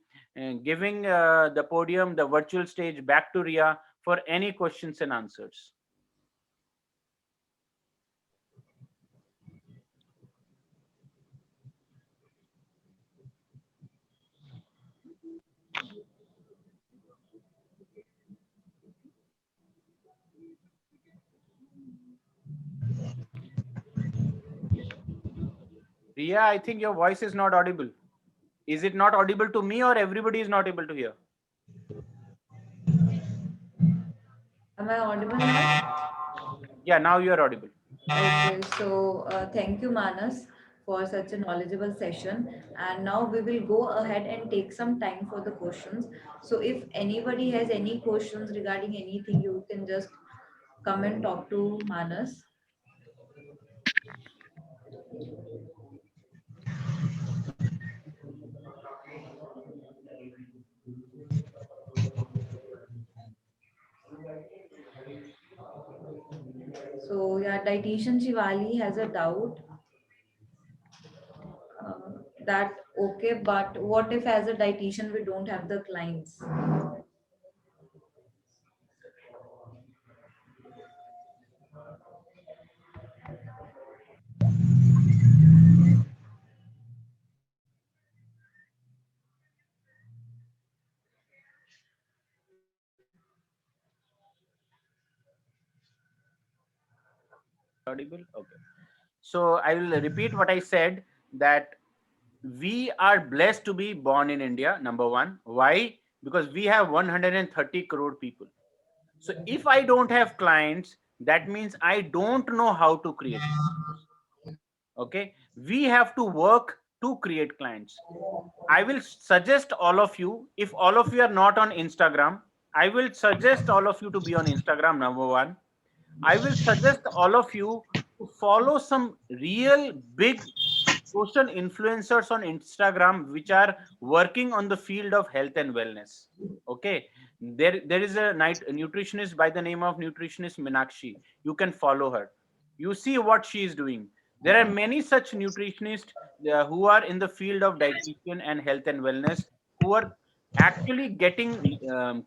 giving the podium, the virtual stage, back to Ria for any questions and answers. Ria, I think your voice is not audible. Is it not audible to me, or everybody is not able to hear? Am I audible now? Yeah, now you are audible. Okay, so thank you, Manas, for such a knowledgeable session. And now we will go ahead and take some time for the questions. So if anybody has any questions regarding anything, you can just come and talk to Manas. So yeah, dietitian Shivali has a doubt that okay, but what if as a dietitian we don't have the clients? Audible? Okay. So I will repeat what I said, that we are blessed to be born in India, number one. Why? Because we have 130 crore people. So if I don't have clients, that means I don't know how to create clients. Okay. We have to work to create clients. I will suggest all of you, if all of you are not on Instagram, I will suggest all of you to be on Instagram, number one. I will suggest all of you to follow some real big social influencers on Instagram which are working on the field of health and wellness. Okay, there is a nutritionist by the name of nutritionist Minakshi. You can follow her. You see what she is doing. There are many such nutritionists who are in the field of dietitian and health and wellness, who are actually getting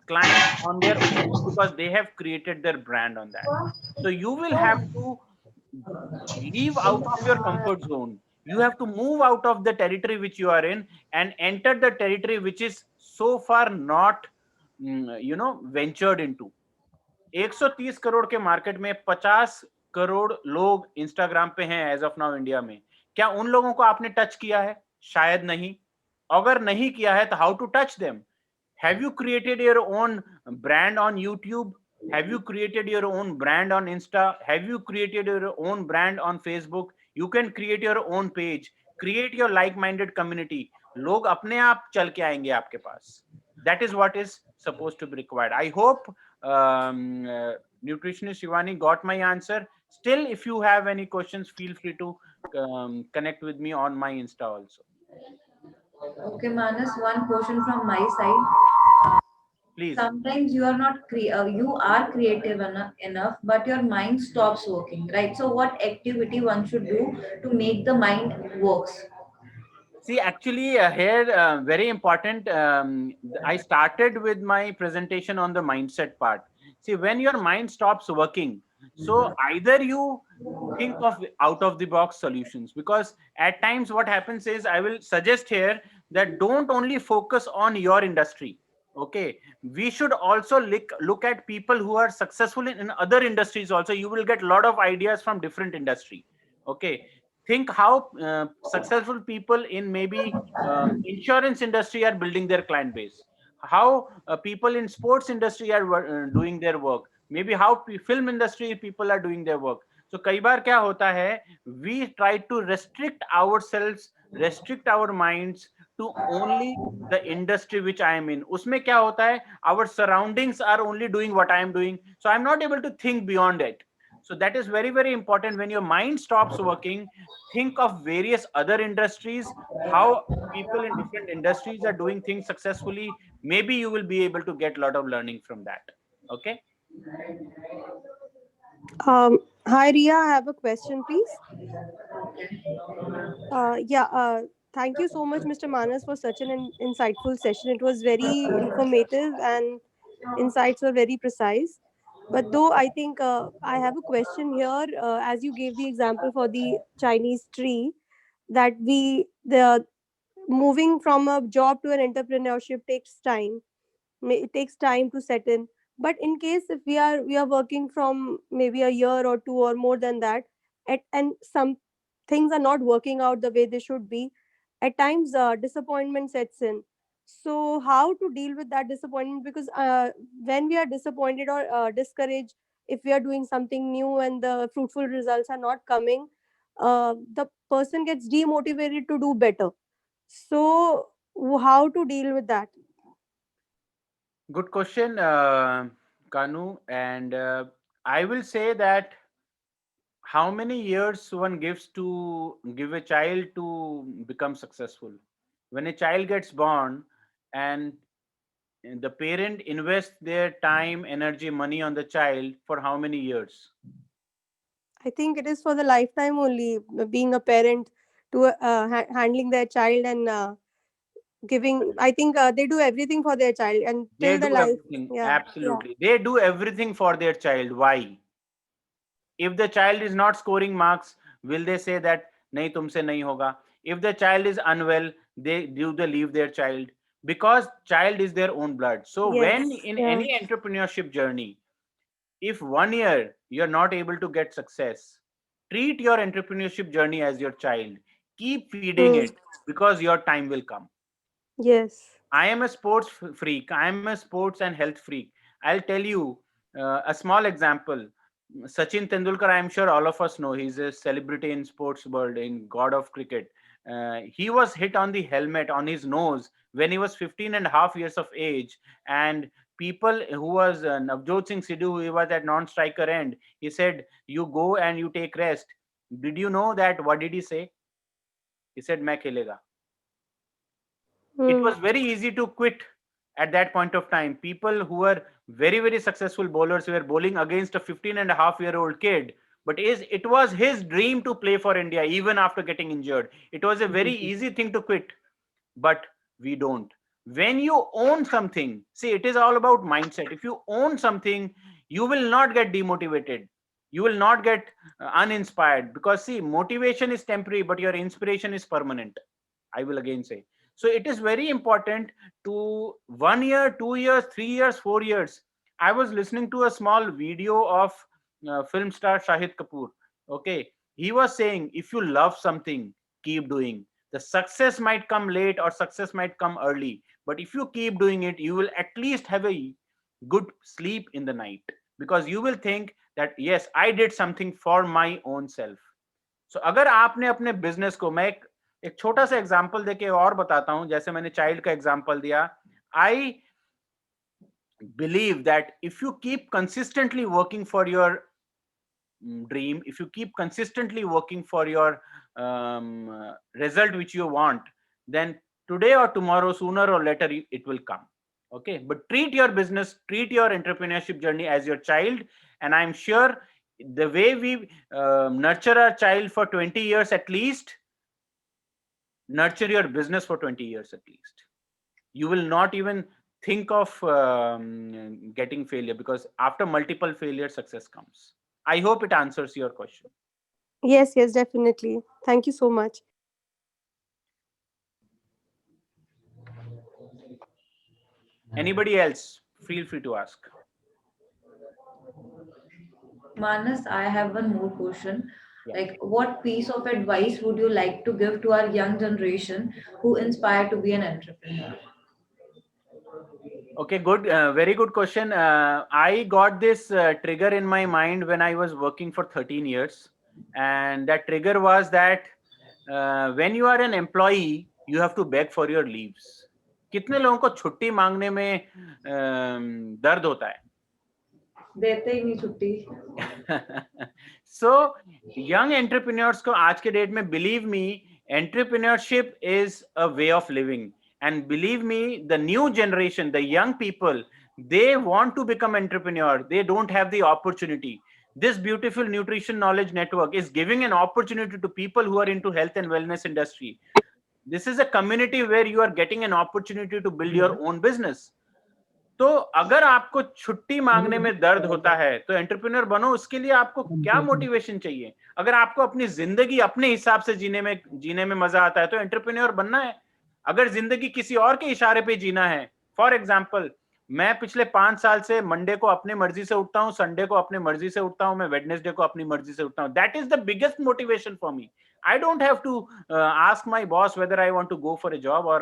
clients on their own because they have created their brand on that. So you will have to leave out of your comfort zone. You have to move out of the territory which you are in and enter the territory which is so far not ventured into. 130 crore के market में 50 करोड़ लोग Instagram पे हैं as of now India में. क्या उन लोगों को आपने टच किया है? शायद नहीं. अगर नहीं किया है तो how to touch them? Have you created your own brand on YouTube? Have you created your own brand on Insta? Have you created your own brand on Facebook? You can create your own page. Create your like-minded community. लोग अपने आप चल के आएंगे आपके पास. That is what is supposed to be required. I hope nutritionist Shivani got my answer. Still, if you have any questions, feel free to connect with me on my Insta also. Okay, Manas, one question from my side. Please. Sometimes you are not you are creative enough, but your mind stops working, right? So what activity one should do to make the mind works? See, actually, here, very important. I started with my presentation on the mindset part. See, when your mind stops working, so either you think of out of the box solutions, because at times what happens is, I will suggest here that don't only focus on your industry. Okay, we should also look at people who are successful in other industries also. You will get a lot of ideas from different industry. Okay, think how successful people in maybe insurance industry are building their client base, how people in sports industry are doing their work, maybe how film industry people are doing their work. So कई बार क्या होता है, we try to restrict ourselves, restrict our minds to only the industry which I am in. उसमें क्या होता है, our surroundings are only doing what I am doing, so I'm not able to think beyond it. So that is very, very important. When your mind stops working, think of various other industries, how people in different industries are doing things successfully. Maybe you will be able to get a lot of learning from that. Okay. Hi, Ria. I have a question, please. Okay. Yeah. Thank you so much, Mr. Manas, for such an insightful session. It was very informative and insights were very precise. But though I think I have a question here, as you gave the example for the Chinese tree, that the moving from a job to an entrepreneurship takes time. It takes time to set in. But in case if we are working from maybe a year or two or more than that, and some things are not working out the way they should be, at times disappointment sets in. So how to deal with that disappointment? Because when we are disappointed or discouraged, if we are doing something new and the fruitful results are not coming, the person gets demotivated to do better. So how to deal with that? Good question, Kanu. And I will say that how many years one gives to give a child to become successful. When a child gets born and the parent invests their time, energy, money on the child for how many years? I think it is for the lifetime only, being a parent to handling their child and giving. I think they do everything for their child and They till the do life. everything. Yeah, yeah. Absolutely. They do everything for their child. Why? If the child is not scoring marks, will they say that nahi tumse nahi hoga? If the child is unwell, they leave their child? Because child is their own blood. So when Yes. in Yeah. any entrepreneurship journey, if 1 year you're not able to get success, treat your entrepreneurship journey as your child. Keep feeding Hmm. it, because your time will come. Yes. I am a sports freak. I am a sports and health freak. I'll tell you a small example. Sachin Tendulkar, I'm sure all of us know, he's a celebrity in sports world, in god of cricket. He was hit on the helmet on his nose when he was 15 and a half years of age. And people who was Navjot Singh Sidhu, who was at non-striker end, he said, you go and you take rest. Did you know that? What did he say? He said, मैं खेलेगा. It Hmm. was very easy to quit at that point of time. People who were very, very successful bowlers were bowling against a 15 and a half year old kid. But it was his dream to play for India even after getting injured. It was a very easy thing to quit, but we don't. When you own something, see, it is all about mindset. If you own something, you will not get demotivated. You will not get uninspired, because see, motivation is temporary, but your inspiration is permanent. I will again say. So it is very important to 1 year, 2 years, 3 years, 4 years. I was listening to a small video of film star Shahid Kapoor. Okay, he was saying, if you love something, keep doing. The success might come late or success might come early, but if you keep doing it, you will at least have a good sleep in the night, because you will think that yes, I did something for my own self. So अगर आपने अपने business को, मैं एक छोटा सा example देके और बताता हूं, जैसे मैंने चाइल्ड का एग्जांपल दिया. आई believe that if you keep consistently working for your dream, if you keep consistently working for your result which you want, then today or tomorrow, sooner or later, it will come. Okay, but treat your business, treat your entrepreneurship journey as your child. And I'm sure the way we nurture our child for 20 years at least, nurture your business for 20 years at least. You will not even think of getting failure, because after multiple failures, success comes. I hope it answers your question. Yes. Yes. Definitely. Thank you so much. Anybody else? Feel free to ask. Manas, I have one more question. Yeah. Like, what piece of advice would you like to give to our young generation who inspire to be an entrepreneur? Okay, good. Very good question. I got this trigger in my mind when I was working for 13 years. And that trigger was that when you are an employee, you have to beg for your leaves. कितने लोगों को छुट्टी मांगने में दर्द होता है? देते ही नहीं छुट्टी. So young entrepreneurs को आज के डेट में, believe me, entrepreneurship is a way of living. And believe me, the new generation, the young people, they want to become entrepreneur. They don't have the opportunity. This beautiful nutrition knowledge network is giving an opportunity to people who are into health and wellness industry. This is a community where you are getting an opportunity to build your own business. तो अगर आपको छुट्टी मांगने में दर्द होता है, तो एंटरप्रेन्योर बनो. उसके लिए आपको क्या मोटिवेशन चाहिए? अगर आपको अपनी जिंदगी अपने हिसाब से जीने में मजा आता है, तो एंटरप्रेन्योर बनना है. अगर जिंदगी किसी और के इशारे पे जीना है, फॉर एग्जाम्पल, मैं पिछले 5 साल से मंडे को अपनी मर्जी से उठता हूँ, संडे को अपनी मर्जी से उठता हूँ, मैं वेडनेसडे को अपनी मर्जी से उठता हूँ. That is the biggest motivation for me. I don't have to ask my boss whether I want to go for a job or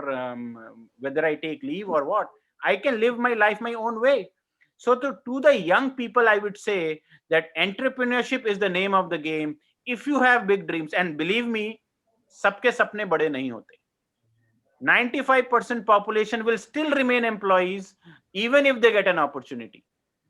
whether I take leave or what. I can live my life my own way. So to the young people, I would say that entrepreneurship is the name of the game. If you have big dreams, and believe me, सबके सपने बड़े नहीं होते. 95% population will still remain employees even if they get an opportunity.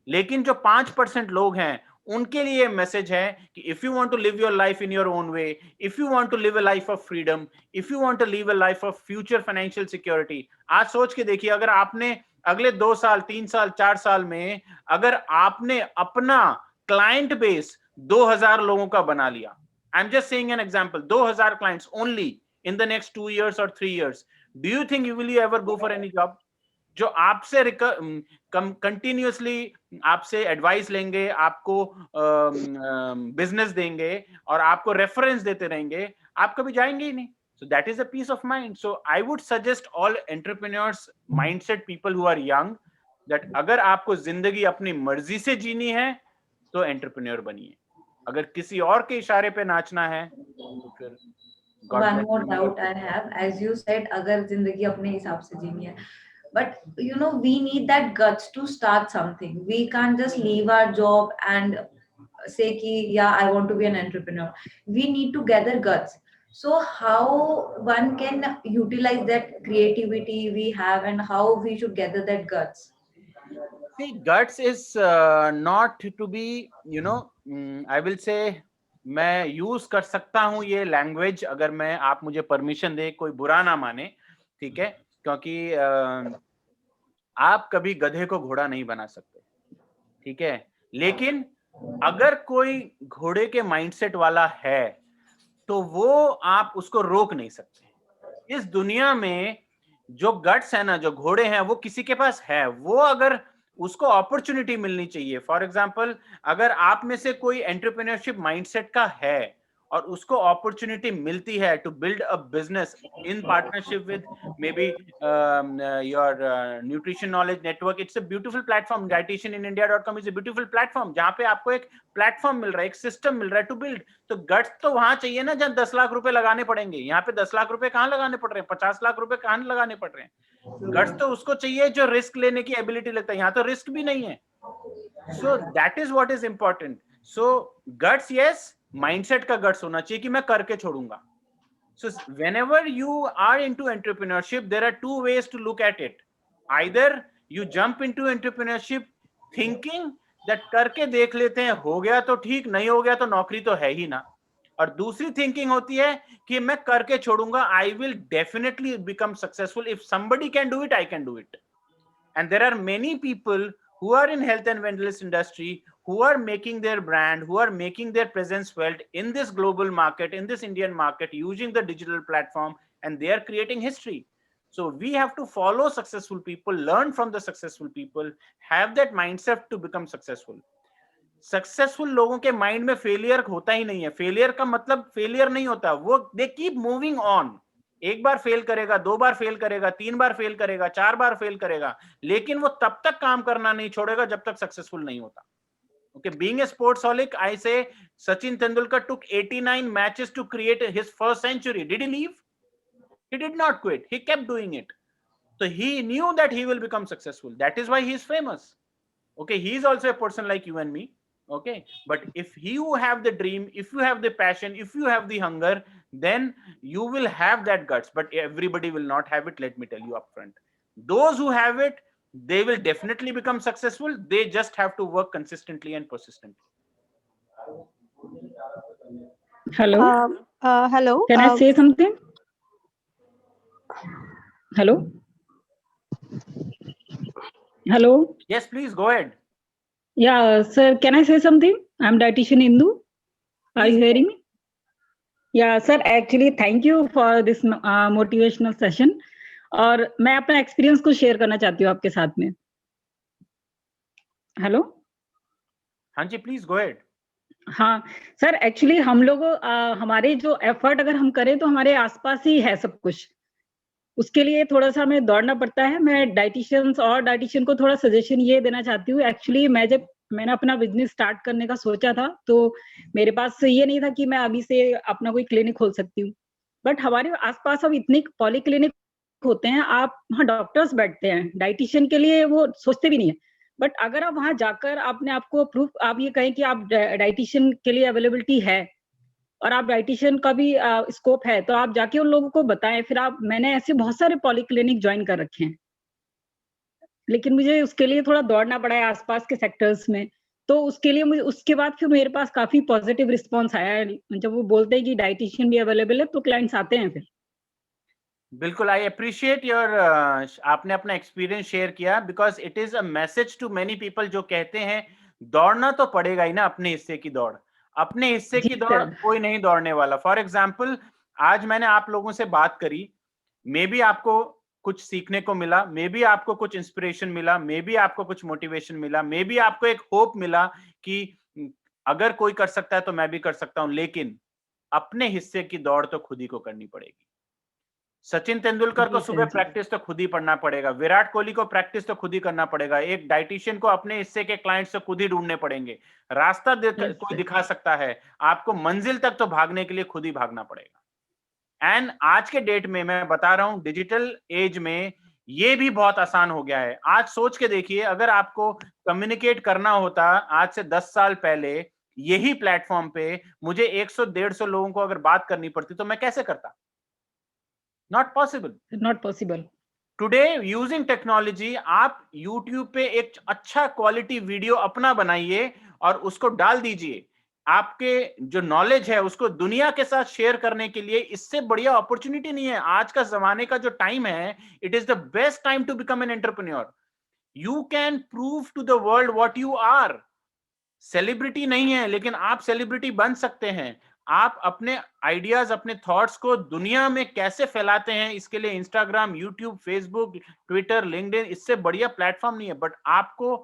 लेकिन जो 5% लोग हैं उनके लिए मैसेज है कि if you want to live your life in your own way, if you want to live a life of freedom, if you want to live a life of future financial security, आज सोच के देखिए, अगर आपने अगले 2 साल 3 साल 4 साल में अगर आपने अपना क्लाइंट बेस 2000 लोगों का बना लिया, I am just saying an example, 2000 clients only in the next 2 years or 3 years, do you think you will ever go for any job? जो आपसे कंटिन्यूअसली आपसे एडवाइस लेंगे, आपको बिजनेस देंगे और आपको रेफरेंस देते रहेंगे, आप कभी जाएंगे ही नहीं. So that is a peace of mind. So I would suggest all entrepreneurs, mindset people who are young, that अगर आपको जिंदगी अपनी मर्जी से जीनी है तो एंटरप्रेन्योर बनिए. अगर किसी और के इशारे पे नाचना है तो फिर one more doubt I have, as you said, अगर जिंदगी अपने हिसाब से जीनी है, but you know, we need that guts to start something. We can't just leave our job and say ki yeah, I want to be an entrepreneur. We need to gather guts. So how one can utilize that creativity we have, and how we should gather that guts? See, guts is not to be, you know, I will say, मैं use कर सकता हूं ये language, अगर मैं, आप मुझे permission दे, कोई बुरा ना माने, ठीक है, क्योंकि आप कभी गधे को घोड़ा नहीं बना सकते, ठीक है, लेकिन अगर कोई घोड़े के माइंडसेट वाला है तो वो आप उसको रोक नहीं सकते. इस दुनिया में जो गट्स है ना, जो घोड़े हैं, वो किसी के पास है, वो अगर उसको अपॉर्चुनिटी मिलनी चाहिए. फॉर एग्जांपल, अगर आप में से कोई एंटरप्रेन्योरशिप माइंडसेट का है और उसको अपॉर्चुनिटी मिलती है to build a business in partnership with maybe your nutrition knowledge network, it's a beautiful platform. dietitianindia.com is a beautiful platform जहां पे आपको एक प्लेटफॉर्म मिल रहा है, एक सिस्टम मिल रहा है टू बिल्ड. तो गट्स तो वहां चाहिए ना जहां 10 लाख रुपए लगाने पड़ेंगे. यहाँ पे 10 लाख रुपए कहाँ लगाने पड़ रहे हैं, 50 लाख रुपए कहाँ लगाने पड़ रहे हैं. गट्स तो उसको चाहिए जो रिस्क लेने की एबिलिटी लगता है. यहाँ तो रिस्क भी नहीं है. सो that is what is important. So guts, yes, mindset का गट्स होना चाहिए कि मैं करके छोड़ूंगा. So whenever you are into entrepreneurship, there are two ways to look at it. Either you jump into entrepreneurship thinking that करके देख लेते हैं, हो गया तो ठीक, नहीं हो गया तो नौकरी तो है ही ना. और दूसरी थिंकिंग होती है कि मैं करके छोड़ूंगा, I will definitely become successful. If somebody can do it, I can do it. And there are many people who are in health and wellness industry, who are making their brand, who are making their presence felt in this global market, in this Indian market, using the digital platform, and they are creating history. So we have to follow successful people, learn from the successful people, have that mindset to become successful. Successful लोगों के mind में failure होता ही नहीं है. Failure का मतलब failure नहीं होता, वो दे कीप मूविंग ऑन. एक बार फेल करेगा, 2 बार फेल करेगा, 3 बार फेल करेगा, 4 बार फेल करेगा, लेकिन वो तब तक काम करना नहीं छोड़ेगा जब तक सक्सेसफुल नहीं होता. Okay, being a sportsaholic, I say Sachin Tendulkar took 89 matches to create his first century. Did he leave? He did not quit. He kept doing it. So he knew that he will become successful. That is why he is famous. Okay, he is also a person like you and me. Okay, but if you have the dream, if you have the passion, if you have the hunger, then you will have that guts. But everybody will not have it. Let me tell you upfront. Those who have it, they will definitely become successful. They just have to work consistently and persistently. Hello. Hello. Can I say something? Hello. Hello. Yes, please go ahead. Yeah, sir. Can I say something? I'm dietitian Indu. Are you hearing me? Yeah, sir. Actually, thank you for this motivational session. और मैं अपना experience को share करना चाहती हूँ आपके साथ में. हेलो. हाँ जी, प्लीज गो अहेड. हाँ सर, एक्चुअली हम लोग हमारे जो एफर्ट अगर हम करें तो हमारे आसपास ही है सब कुछ. उसके लिए थोड़ा सा हमें दौड़ना पड़ता है. मैं डाइटिशियन को थोड़ा सजेशन ये देना चाहती हूँ. एक्चुअली मैं जब मैंने अपना बिजनेस स्टार्ट करने का सोचा था, तो मेरे पास ये नहीं था कि मैं अभी से अपना कोई क्लिनिक खोल सकती हूँ। बट हमारे आसपास अब इतने पॉलीक्लिनिक होते हैं, आप वहाँ डॉक्टर्स बैठते हैं, डाइटिशियन के लिए वो सोचते भी नहीं है। बट अगर आप वहाँ जाकर आपने आपको प्रूफ, आप ये कहें कि आप डाइटिशियन के लिए अवेलेबिलिटी है और आप डाइटिशियन का भी स्कोप है, तो आप जाके उन लोगों को बताएं। फिर आप, मैंने ऐसे बहुत सारे पॉलीक्लिनिक ज्वाइन कर रखे हैं, लेकिन मुझे उसके लिए थोड़ा दौड़ना पड़ा है आसपास के सेक्टर्स में। तो उसके लिए मुझे, उसके बाद फिर मेरे पास काफी पॉजिटिव रिस्पॉन्स आया है। जब वो बोलते हैं कि डाइटिशियन भी अवेलेबल है, तो क्लाइंट्स आते हैं फिर। बिल्कुल, आई अप्रिशिएट योर आपने अपना एक्सपीरियंस शेयर किया, because it is a message to many people जो कहते हैं दौड़ना तो पड़ेगा ही ना, अपने हिस्से की दौड़। अपने हिस्से जी की दौड़ सर। कोई नहीं दौड़ने वाला। फॉर एग्जाम्पल, आज मैंने आप लोगों से बात करी, मे बी आपको कुछ सीखने को मिला, मे बी आपको कुछ इंस्पिरेशन मिला, मे बी आपको कुछ मोटिवेशन मिला, मे बी आपको एक होप मिला कि अगर कोई कर सकता है तो मैं भी कर सकता हूं। लेकिन अपने हिस्से की दौड़ तो खुद ही को करनी पड़ेगी। सचिन तेंदुलकर को जी सुबह सर, जी। प्रैक्टिस तो खुद ही पढ़ना पड़ेगा, विराट कोहली को प्रैक्टिस तो खुद ही करना पड़ेगा, एक डाइटिशियन को अपने हिस्से के क्लाइंट्स तो खुद ही ढूंढने पड़ेंगे। रास्ता यस कोई सर। दिखा सकता है, आपको मंजिल तक तो भागने के लिए खुद ही भागना पड़ेगा। एंड आज के डेट में मैं बता रहा हूं, डिजिटल एज में ये भी बहुत आसान हो गया है। आज सोच के देखिए, अगर आपको कम्युनिकेट करना होता आज से 10 साल पहले यही प्लेटफॉर्म पे, मुझे 100-150 लोगों को अगर बात करनी पड़ती तो मैं कैसे करता? Not possible. Not possible. Today using technology, आप YouTube पे एक अच्छा क्वालिटी वीडियो अपना बनाइए और उसको डाल दीजिए। आपके जो नॉलेज है उसको दुनिया के साथ शेयर करने के लिए इससे बढ़िया अपॉर्चुनिटी नहीं है। आज का जमाने का जो टाइम है, it is the best time to become an entrepreneur. You can prove to the world what you are. Celebrity नहीं है, लेकिन आप सेलिब्रिटी बन सकते हैं। आप अपने आइडियाज, अपने थॉट्स को दुनिया में कैसे फैलाते हैं, इसके लिए Instagram, YouTube, Facebook, Twitter, LinkedIn, इससे बढ़िया प्लेटफॉर्म नहीं है। बट आपको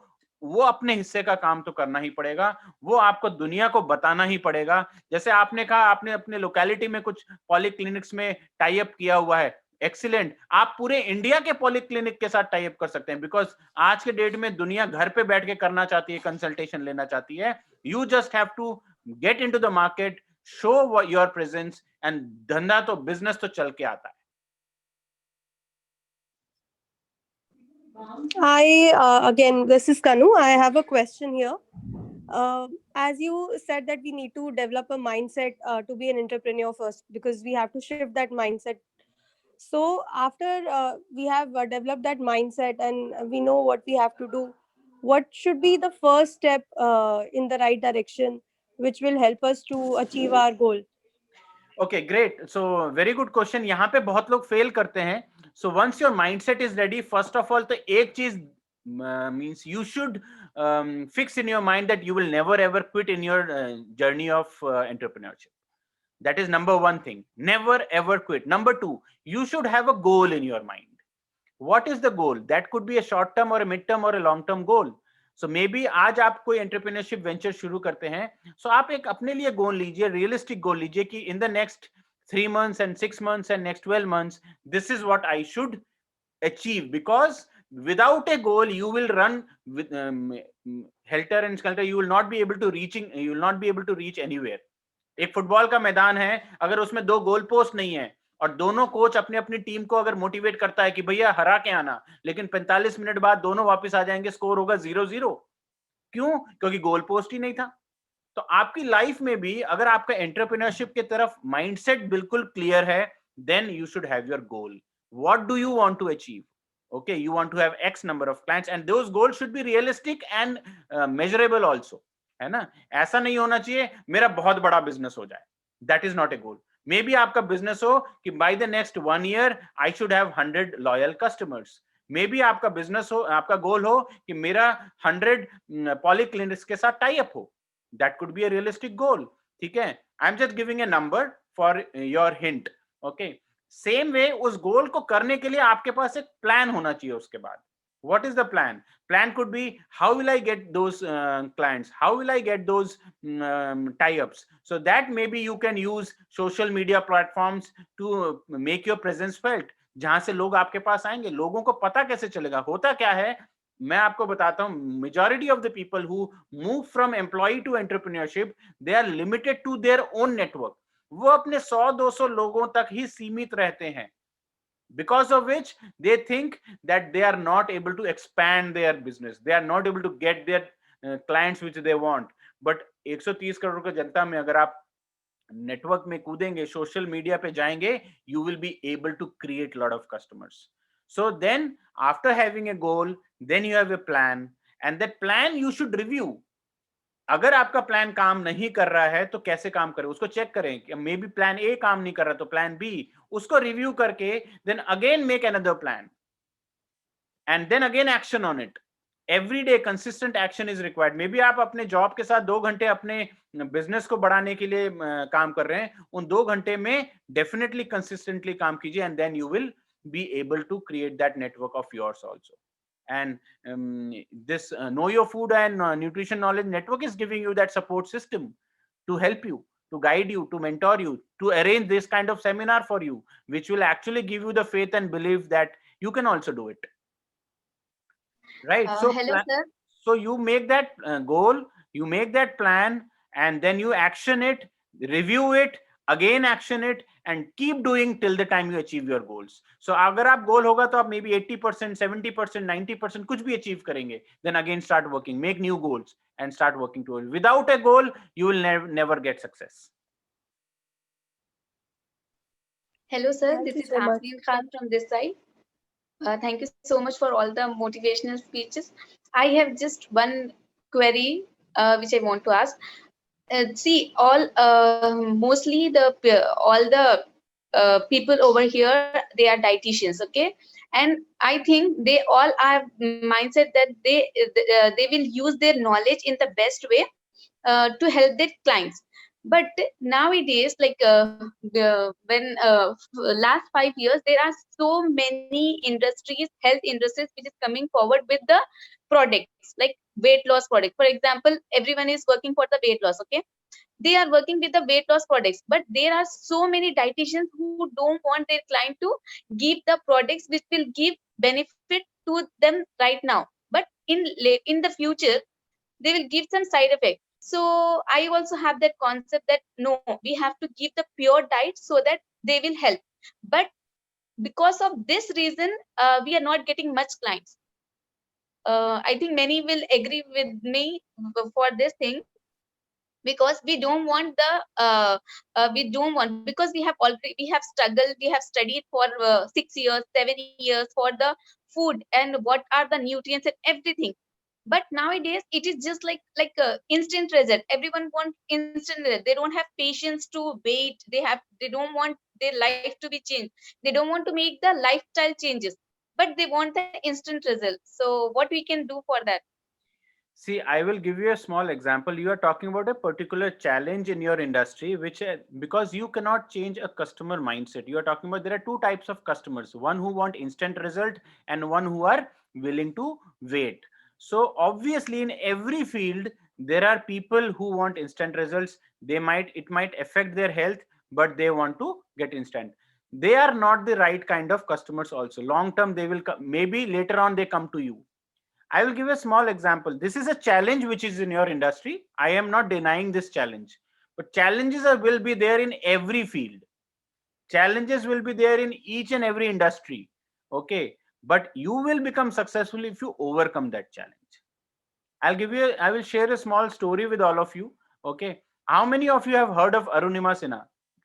वो अपने हिस्से का काम तो करना ही पड़ेगा, वो आपको दुनिया को बताना ही पड़ेगा। जैसे आपने कहा, आपने अपने लोकेलिटी में कुछ पॉलीक्लिनिक्स में टाई अप किया हुआ है, एक्सीलेंट। आप पूरे इंडिया के पॉलीक्लिनिक के साथ टाई अप कर सकते हैं, बिकॉज आज के डेट में दुनिया घर पे बैठ के करना चाहती है, कंसल्टेशन लेना चाहती है। You just have to get into the market, show your presence, and धंधा तो, बिजनेस तो चल के आता है। Again, this is Kanu. I have a question here. As you said that we need to develop a mindset to be an entrepreneur first, because we have to shift that mindset. So after we have developed that mindset and we know what we have to do, what should be the first step in the right direction which will help us to achieve our goal? Okay, great. So very good question. यहाँ पे बहुत लोग fail करते हैं। So once your mindset is ready, first of all तो एक चीज means you should fix in your mind that you will never ever quit in your journey of entrepreneurship. That is number one thing. Never ever quit. Number two, you should have a goal in your mind. What is the goal? That could be a short term or a mid term or a long term goal. So maybe आज आप कोई entrepreneurship venture शुरू करते हैं, so आप एक अपने लिए गोल लीजिए, रियलिस्टिक गोल लीजिए कि in the next 3 months and 6 months and next 12 months, this is what I should achieve. Because without a goal, you will run with helter and skelter. You will not be able to reach anywhere. एक football का मैदान है, अगर उसमें 2 goal post नहीं है और दोनों कोच अपनी अपनी टीम को अगर मोटिवेट करता है कि भैया हरा के आना, लेकिन 45 मिनट बाद दोनों वापस आ जाएंगे, स्कोर होगा 0-0। क्यों? क्योंकि गोल पोस्ट ही नहीं था। तो आपकी लाइफ में भी अगर आपका एंटरप्रेन्योरशिप की तरफ माइंडसेट बिल्कुल क्लियर है, then you should have your goal. What do you want to achieve? Okay, you want to have X number of clients, and those goals should be realistic and measurable also. है ना? ऐसा नहीं होना चाहिए मेरा बहुत बड़ा बिजनेस हो जाए, that is not a goal. May be आपका बिजनेस हो कि by the next 1 year I should have 100 loyal customers. May be आपका बिजनेस हो, आपका गोल हो कि मेरा 100 पॉलीक्लिनिक्स के साथ टाई अप हो, that could be a realistic गोल। ठीक है, I am just giving a number for your hint. Okay, same way उस गोल को करने के लिए आपके पास एक प्लान होना चाहिए। उसके बाद what is the plan? Plan could be, how will I get those clients, how will I get those tie-ups? So that maybe you can use social media platforms to make your presence felt. जहां से लोग आपके पास आएंगे, लोगों को पता कैसे चलेगा? होता क्या है, मैं आपको बताता हूँ, majority of the people who move from employ to entrepreneurship, they are limited to their own network. वो अपने 100-200 लोगों तक ही सीमित रहते हैं, because of which they think that they are not able to expand their business, they are not able to get their clients which they want. But 130 crore की जनता में अगर आप नेटवर्क में कूदेंगे, सोशल मीडिया पे जाएंगे, you will be able to create a lot of customers. So then after having a goal, then you have a plan, and that plan you should review. अगर आपका plan काम नहीं कर रहा है तो कैसे काम करें, उसको चेक करें कि मे बी प्लान ए काम नहीं कर रहा तो प्लान बी, उसको रिव्यू करके then again make another plan and then again action on it. Every day consistent action is required. Maybe आप अपने जॉब के साथ 2 घंटे अपने बिजनेस को बढ़ाने के लिए काम कर रहे हैं, उन 2 घंटे में डेफिनेटली कंसिस्टेंटली काम कीजिए, and then you will be able to create that network of yours also. And this know your food and nutrition knowledge network is giving you that support system to help you, to guide you, to mentor you, to arrange this kind of seminar for you, which will actually give you the faith and belief that you can also do it, right? Hello, sir. So you make that goal, you make that plan, and then you action it, review it, again action it, and keep doing till the time you achieve your goals. So अगर आप goal होगा तो आप maybe 80%, 70%, 90% कुछ भी achieve करेंगे, then again start working, make new goals and start working towards. Without a goal, you will never get success. Hello, sir. Thank This you is so much. Afreen Khan from this side. Thank you so much for all the motivational speeches. I have just one query which I want to ask. See, mostly all the people over here, they are dietitians, okay? And I think they all have mindset that they will use their knowledge in the best way to help their clients. But nowadays, like when last 5 years, there are so many industries, health industries, which is coming forward with the products like weight loss product. For example, everyone is working for the weight loss, okay? They are working with the weight loss products, but there are so many dietitians who don't want their client to give the products which will give benefit to them right now, but in the future they will give some side effect. So I also have that concept that no, we have to give the pure diet so that they will help. But because of this reason, we are not getting much clients. I think many will agree with me for this thing, because we don't want because we have struggled, we have studied for 6 years, 7 years for the food and what are the nutrients and everything. But nowadays it is just like instant result. Everyone wants instant result. They don't have patience to wait. They don't want their life to be changed. They don't want to make the lifestyle changes, but they want the instant result. So what we can do for that? See, I will give you a small example. You are talking about a particular challenge in your industry, which because you cannot change a customer mindset. You are talking about there are 2 types of customers: one who want instant result and one who are willing to wait. So obviously, in every field, there are people who want instant results. It might affect their health, but they want to get instant. They are not the right kind of customers. Also, long term, they will maybe later on they come to you. I will give a small example. This is a challenge which is in your industry. I am not denying this challenge, but challenges will be there in every field. Challenges will be there in each and every industry. Okay. But you will become successful if you overcome that challenge. I will share a small story with all of you. Okay. How many of you have heard of Arunima Sinha?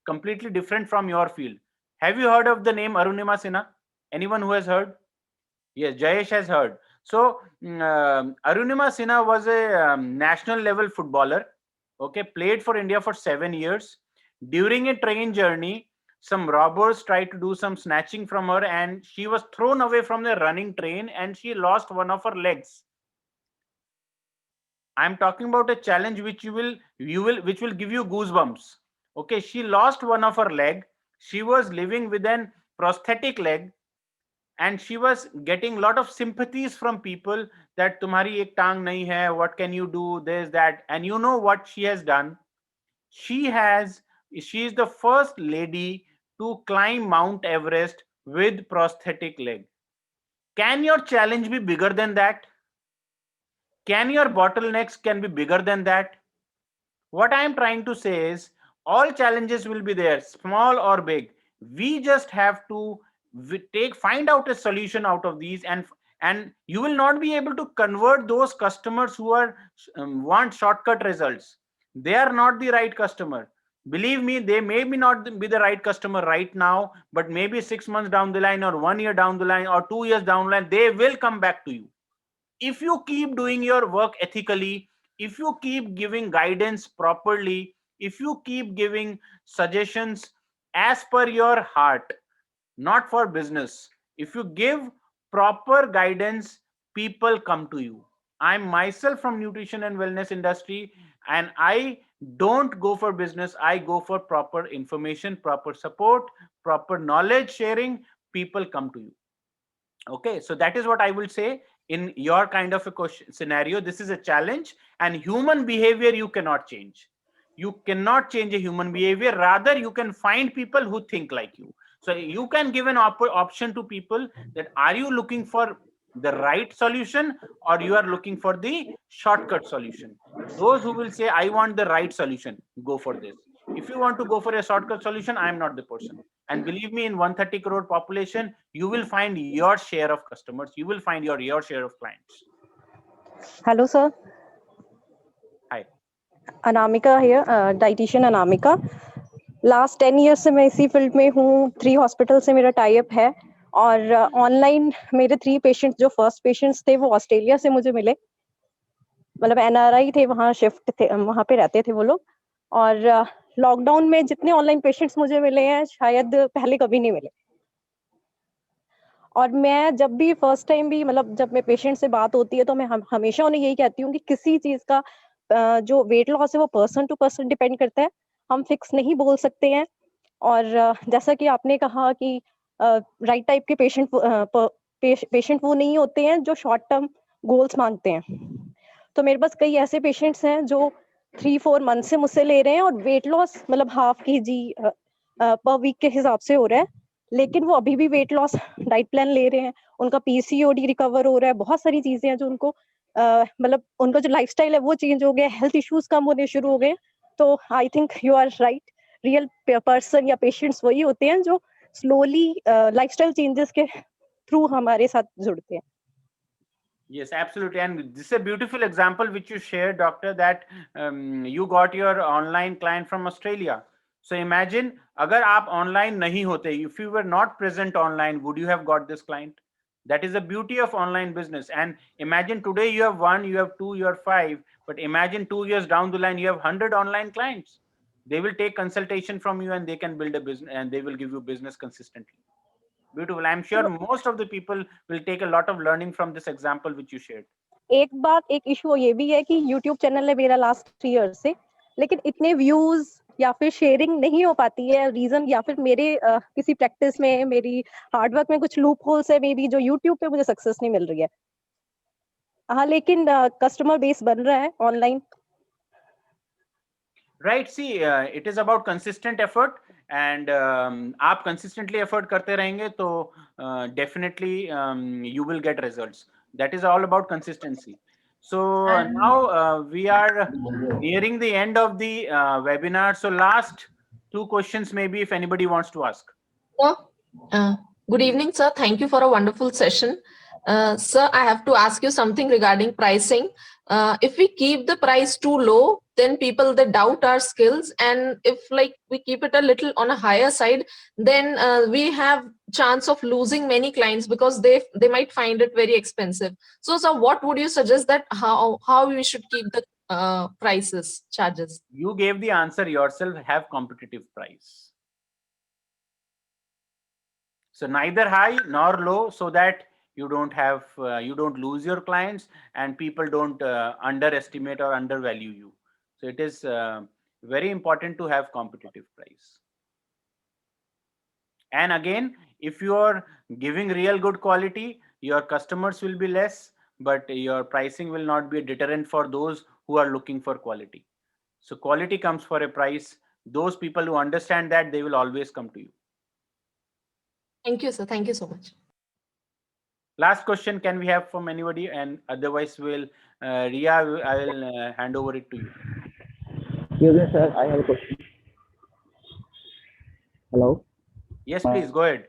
Completely different from your field. Have you heard of the name Arunima Sinha? Anyone who has heard? Yes, Jayesh has heard. So Arunima Sinha was a national level footballer. Okay, played for India for 7 years. During a train journey, some robbers tried to do some snatching from her, and she was thrown away from the running train, and she lost one of her legs. I'm talking about a challenge which will give you goosebumps. Okay, she lost one of her leg. She was living with an prosthetic leg, and she was getting a lot of sympathies from people that tumhari ek tang nahi hai, what can you do, this, that. And you know what she has done? She is the first lady to climb Mount Everest with prosthetic leg. Can your challenge be bigger than that? Can your bottlenecks can be bigger than that? What I am trying to say is all challenges will be there, small or big. We just have to find out a solution out of these, and you will not be able to convert those customers who are want shortcut results. They are not the right customer. Believe me, they may be not be the right customer right now, but maybe 6 months down the line, or 1 year down the line, or 2 years down the line, they will come back to you. If you keep doing your work ethically, if you keep giving guidance properly, if you keep giving suggestions as per your heart, not for business, if you give proper guidance, people come to you. I'm myself from nutrition and wellness industry, and I don't go for business. I go for proper information, proper support, proper knowledge sharing. People come to you. Okay, so that is what I will say. In your kind of a question scenario, this is a challenge, and human behavior you cannot change. You cannot change a human behavior. Rather, you can find people who think like you. So you can give an option to people that are you looking for the right solution, or you are looking for the shortcut solution. Those who will say I want the right solution, go for this. If you want to go for a shortcut solution, I am not the person. And believe me, in 130 crore population, you will find your share of customers. You will find your share of clients. Hello, sir. Hi. Anamika here, dietitian Anamika. Last 10 years से मैं इसी field में हूँ. 3 hospital से मेरा tie up है, और online मेरे 3 पेशेंट्स जो फर्स्ट पेशेंट्स थे वो ऑस्ट्रेलिया से मुझे मिले. मतलब एनआरआई थे, वहाँ शिफ्ट थे, वहाँ पे रहते थे वो लोग. और लॉकडाउन में जितने ऑनलाइन पेशेंट्स मुझे मिले हैं शायद पहले कभी नहीं मिले. और मैं जब भी फर्स्ट टाइम भी मतलब जब मैं पेशेंट से बात होती है तो मैं हमेशा उन्हें यही कहती हूँ कि किसी चीज का जो वेट लॉस है वो पर्सन टू पर्सन डिपेंड करता है. हम फिक्स नहीं बोल सकते हैं. और जैसा कि आपने कहा कि राइट टाइप के पेशेंट वो नहीं होते हैं जो शॉर्ट टर्म गोल्स मांगते हैं. तो मेरे पास कई ऐसे पेशेंट्स हैं जो 3-4 मंथ से मुझसे ले रहे हैं और वेट लॉस मतलब हाफ kg पर वीक के हिसाब से हो रहा है, लेकिन वो अभी भी वेट लॉस डाइट प्लान ले रहे हैं. उनका पीसीओडी रिकवर हो रहा है. बहुत सारी चीजें हैं जो उनको मतलब उनका जो लाइफस्टाइल है वो चेंज हो गया, हेल्थ इश्यूज कम होने शुरू हो गए. तो I think you are right, real person या पेशेंट्स वही होते हैं जो स्लोली लाइफस्टाइल चेंजेस के थ्रू हमारे साथ जुड़ते हैं. Yes, absolutely. And this is a beautiful example which you shared, doctor, that you got your online client from Australia. So imagine, agar aap online nahi hote, if you were not present online, would you have got this client? That is the beauty of online business. And imagine today you have 1, you have 2, you have 5, but imagine 2 years down the line, you have 100 online clients. They will take consultation from you and they can build a business and they will give you business consistently. Beautiful. I'm sure most of the people will take a lot of learning from this example which you shared. एक issue ये भी है कि YouTube channel है मेरा last 3 years से, लेकिन इतने व्यूज या फिर शेयरिंग नहीं हो पाती है. रीजन या फिर मेरे किसी प्रैक्टिस में, मेरी हार्डवर्क में कुछ लूप होल्स है मे बी, जो YouTube पे मुझे सक्सेस नहीं मिल रही है. हाँ, लेकिन कस्टमर बेस बन रहा है online. Right. See, it is about consistent effort, and आप consistently effort करते रहेंगे तो definitely you will get results. That is all about consistency. So now we are nearing the end of the webinar. So last 2 questions, maybe if anybody wants to ask. Good evening, sir. Thank you for a wonderful session. Sir, I have to ask you something regarding pricing. If we keep the price too low, then people they doubt our skills, and if like we keep it a little on a higher side, then we have chance of losing many clients because they might find it very expensive. So what would you suggest that how we should keep the prices, charges? You gave the answer yourself. Have competitive price. So neither high nor low, so that you don't have you don't lose your clients and people don't underestimate or undervalue you. So it is very important to have competitive price. And again, if you are giving real good quality, your customers will be less, but your pricing will not be a deterrent for those who are looking for quality. So quality comes for a price. Those people who understand that, they will always come to you. Thank you, sir. Thank you so much. Last question can we have from anybody, and otherwise we'll Ria, I will hand over it to you. Excuse me, sir. I have a question. Hello. Yes, please go ahead.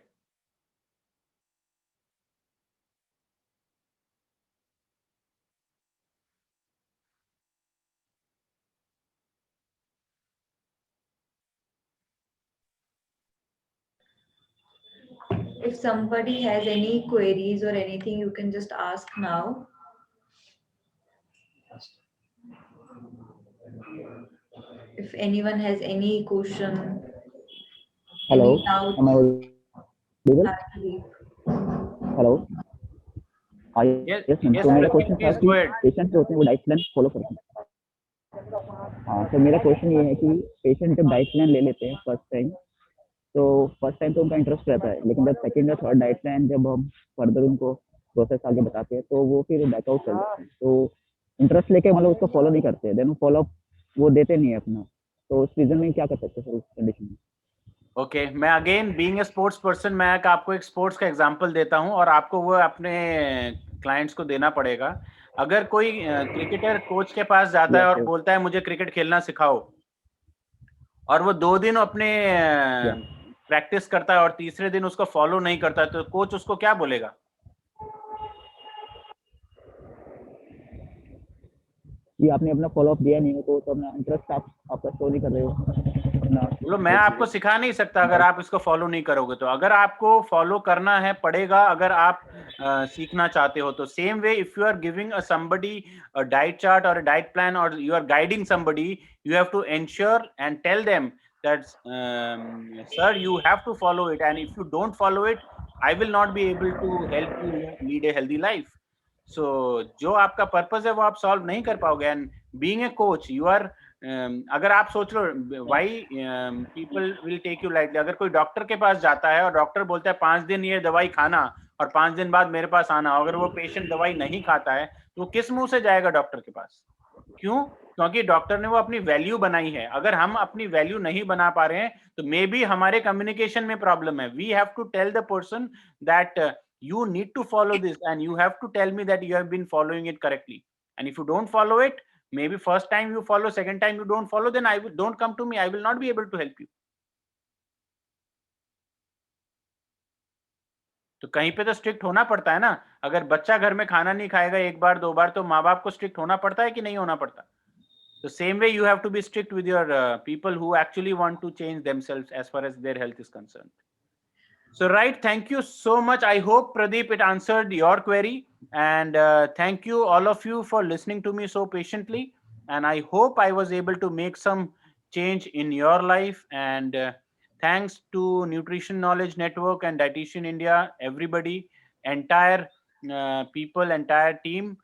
If somebody has any queries or anything, you can just ask now. If anyone has any question, Hello. any doubt, Am I audible? actually. Hello. Yes, yes ma'am. yes, तो मेरा Pratik, question था please कि go ahead. Patient जो होते हैं वो diet plan follow करते हैं। हाँ, तो मेरा क्वेश्चन ये है कि पेशेंट जब डाइट प्लान ले लेते हैं फर्स्ट टाइम, तो फर्स्ट टाइम तो उनका इंटरेस्ट रहता है, लेकिन जब सेकंड या थर्ड डाइट प्लान जब हम फर्दर उनको प्रोसेस आगे बताते हैं, तो वो फिर बैकआउट कर देते हैं। तो इंटरेस्ट लेके मतलब उसको फॉलो नहीं करते, देन फॉलो अप वो देते नहीं है अपना। तो उस रीजन में क्या कर सकते हैं सर उस कंडीशन में? ओके, मैं again being a sports person, मैं आपको एक स्पोर्ट्स का एग्जांपल देता हूं और आपको वो अपने क्लाइंट्स को देना पड़ेगा। अगर कोई क्रिकेटर कोच के पास जाता है और बोलता है मुझे क्रिकेट खेलना सिखाओ, और वो 2 दिन अपने प्रैक्टिस करता है और तीसरे दिन उसको फॉलो नहीं करता है, तो कोच उसको क्या बोलेगा? कि आपने अपना फॉलो अप दिया नहीं है, तो अपना इंटरेस्ट आपका शो नहीं कर रहे हो अपना। बोलो मैं आपको सिखा नहीं सकता अगर आप इसको फॉलो नहीं करोगे तो। अगर आपको फॉलो करना है पड़ेगा, अगर आप सीखना चाहते हो तो। Same way if you are giving a somebody a diet chart और अ डाइट प्लान और you are guiding somebody, you have to ensure and tell them that sir, you have to follow it, and if you don't follow it, I will not be able to help you lead a healthy life. So जो आपका purpose है वो आप solve नहीं कर पाओगे। And being a coach you are, अगर आप सोच लो why people will take you lightly. अगर कोई डॉक्टर के पास जाता है और डॉक्टर बोलता है 5 दिन ये दवाई खाना और 5 दिन बाद मेरे पास आना, अगर वो पेशेंट दवाई नहीं खाता है तो वो किस मुंह से जाएगा डॉक्टर के पास? क्यों? क्योंकि डॉक्टर ने वो अपनी वैल्यू बनाई है। अगर हम अपनी वैल्यू नहीं बना पा रहे हैं तो मे बी हमारे कम्युनिकेशन में प्रॉब्लम है। We have to tell the person that you need to follow this, and you have to tell me that you have been following it correctly. And if you don't follow it, maybe first time you follow, second time you don't follow, then don't come to me, I will not be able to help you. तो कहीं पे तो strict होना पड़ता है ना। अगर बच्चा घर में खाना नहीं खाएगा एक बार दो बार, तो माँ बाप को स्ट्रिक्ट होना पड़ता है कि नहीं होना पड़ता? तो same way you have to be strict with your people who actually want to change themselves as far as their health is concerned. So right, thank you so much. I hope Pradeep it answered your query, and thank you all of you for listening to me so patiently, and I hope I was able to make some change in your life. And thanks to Nutrition Knowledge Network and Dietitian India, everybody, entire people, entire team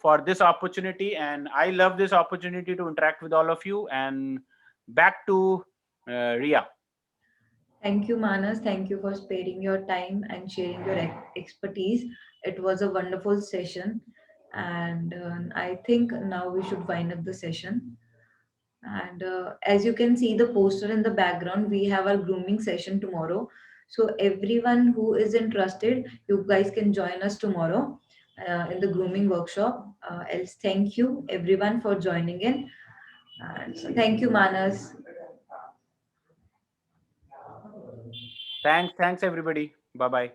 for this opportunity. And I love this opportunity to interact with all of you. And back to Ria. Thank you, Manas. Thank you for sparing your time and sharing your expertise. It was a wonderful session. And I think now we should wind up the session. And as you can see the poster in the background, we have our grooming session tomorrow. So everyone who is interested, you guys can join us tomorrow in the grooming workshop. Else, thank you everyone for joining in. And so thank you, Manas. Thanks everybody. Bye bye.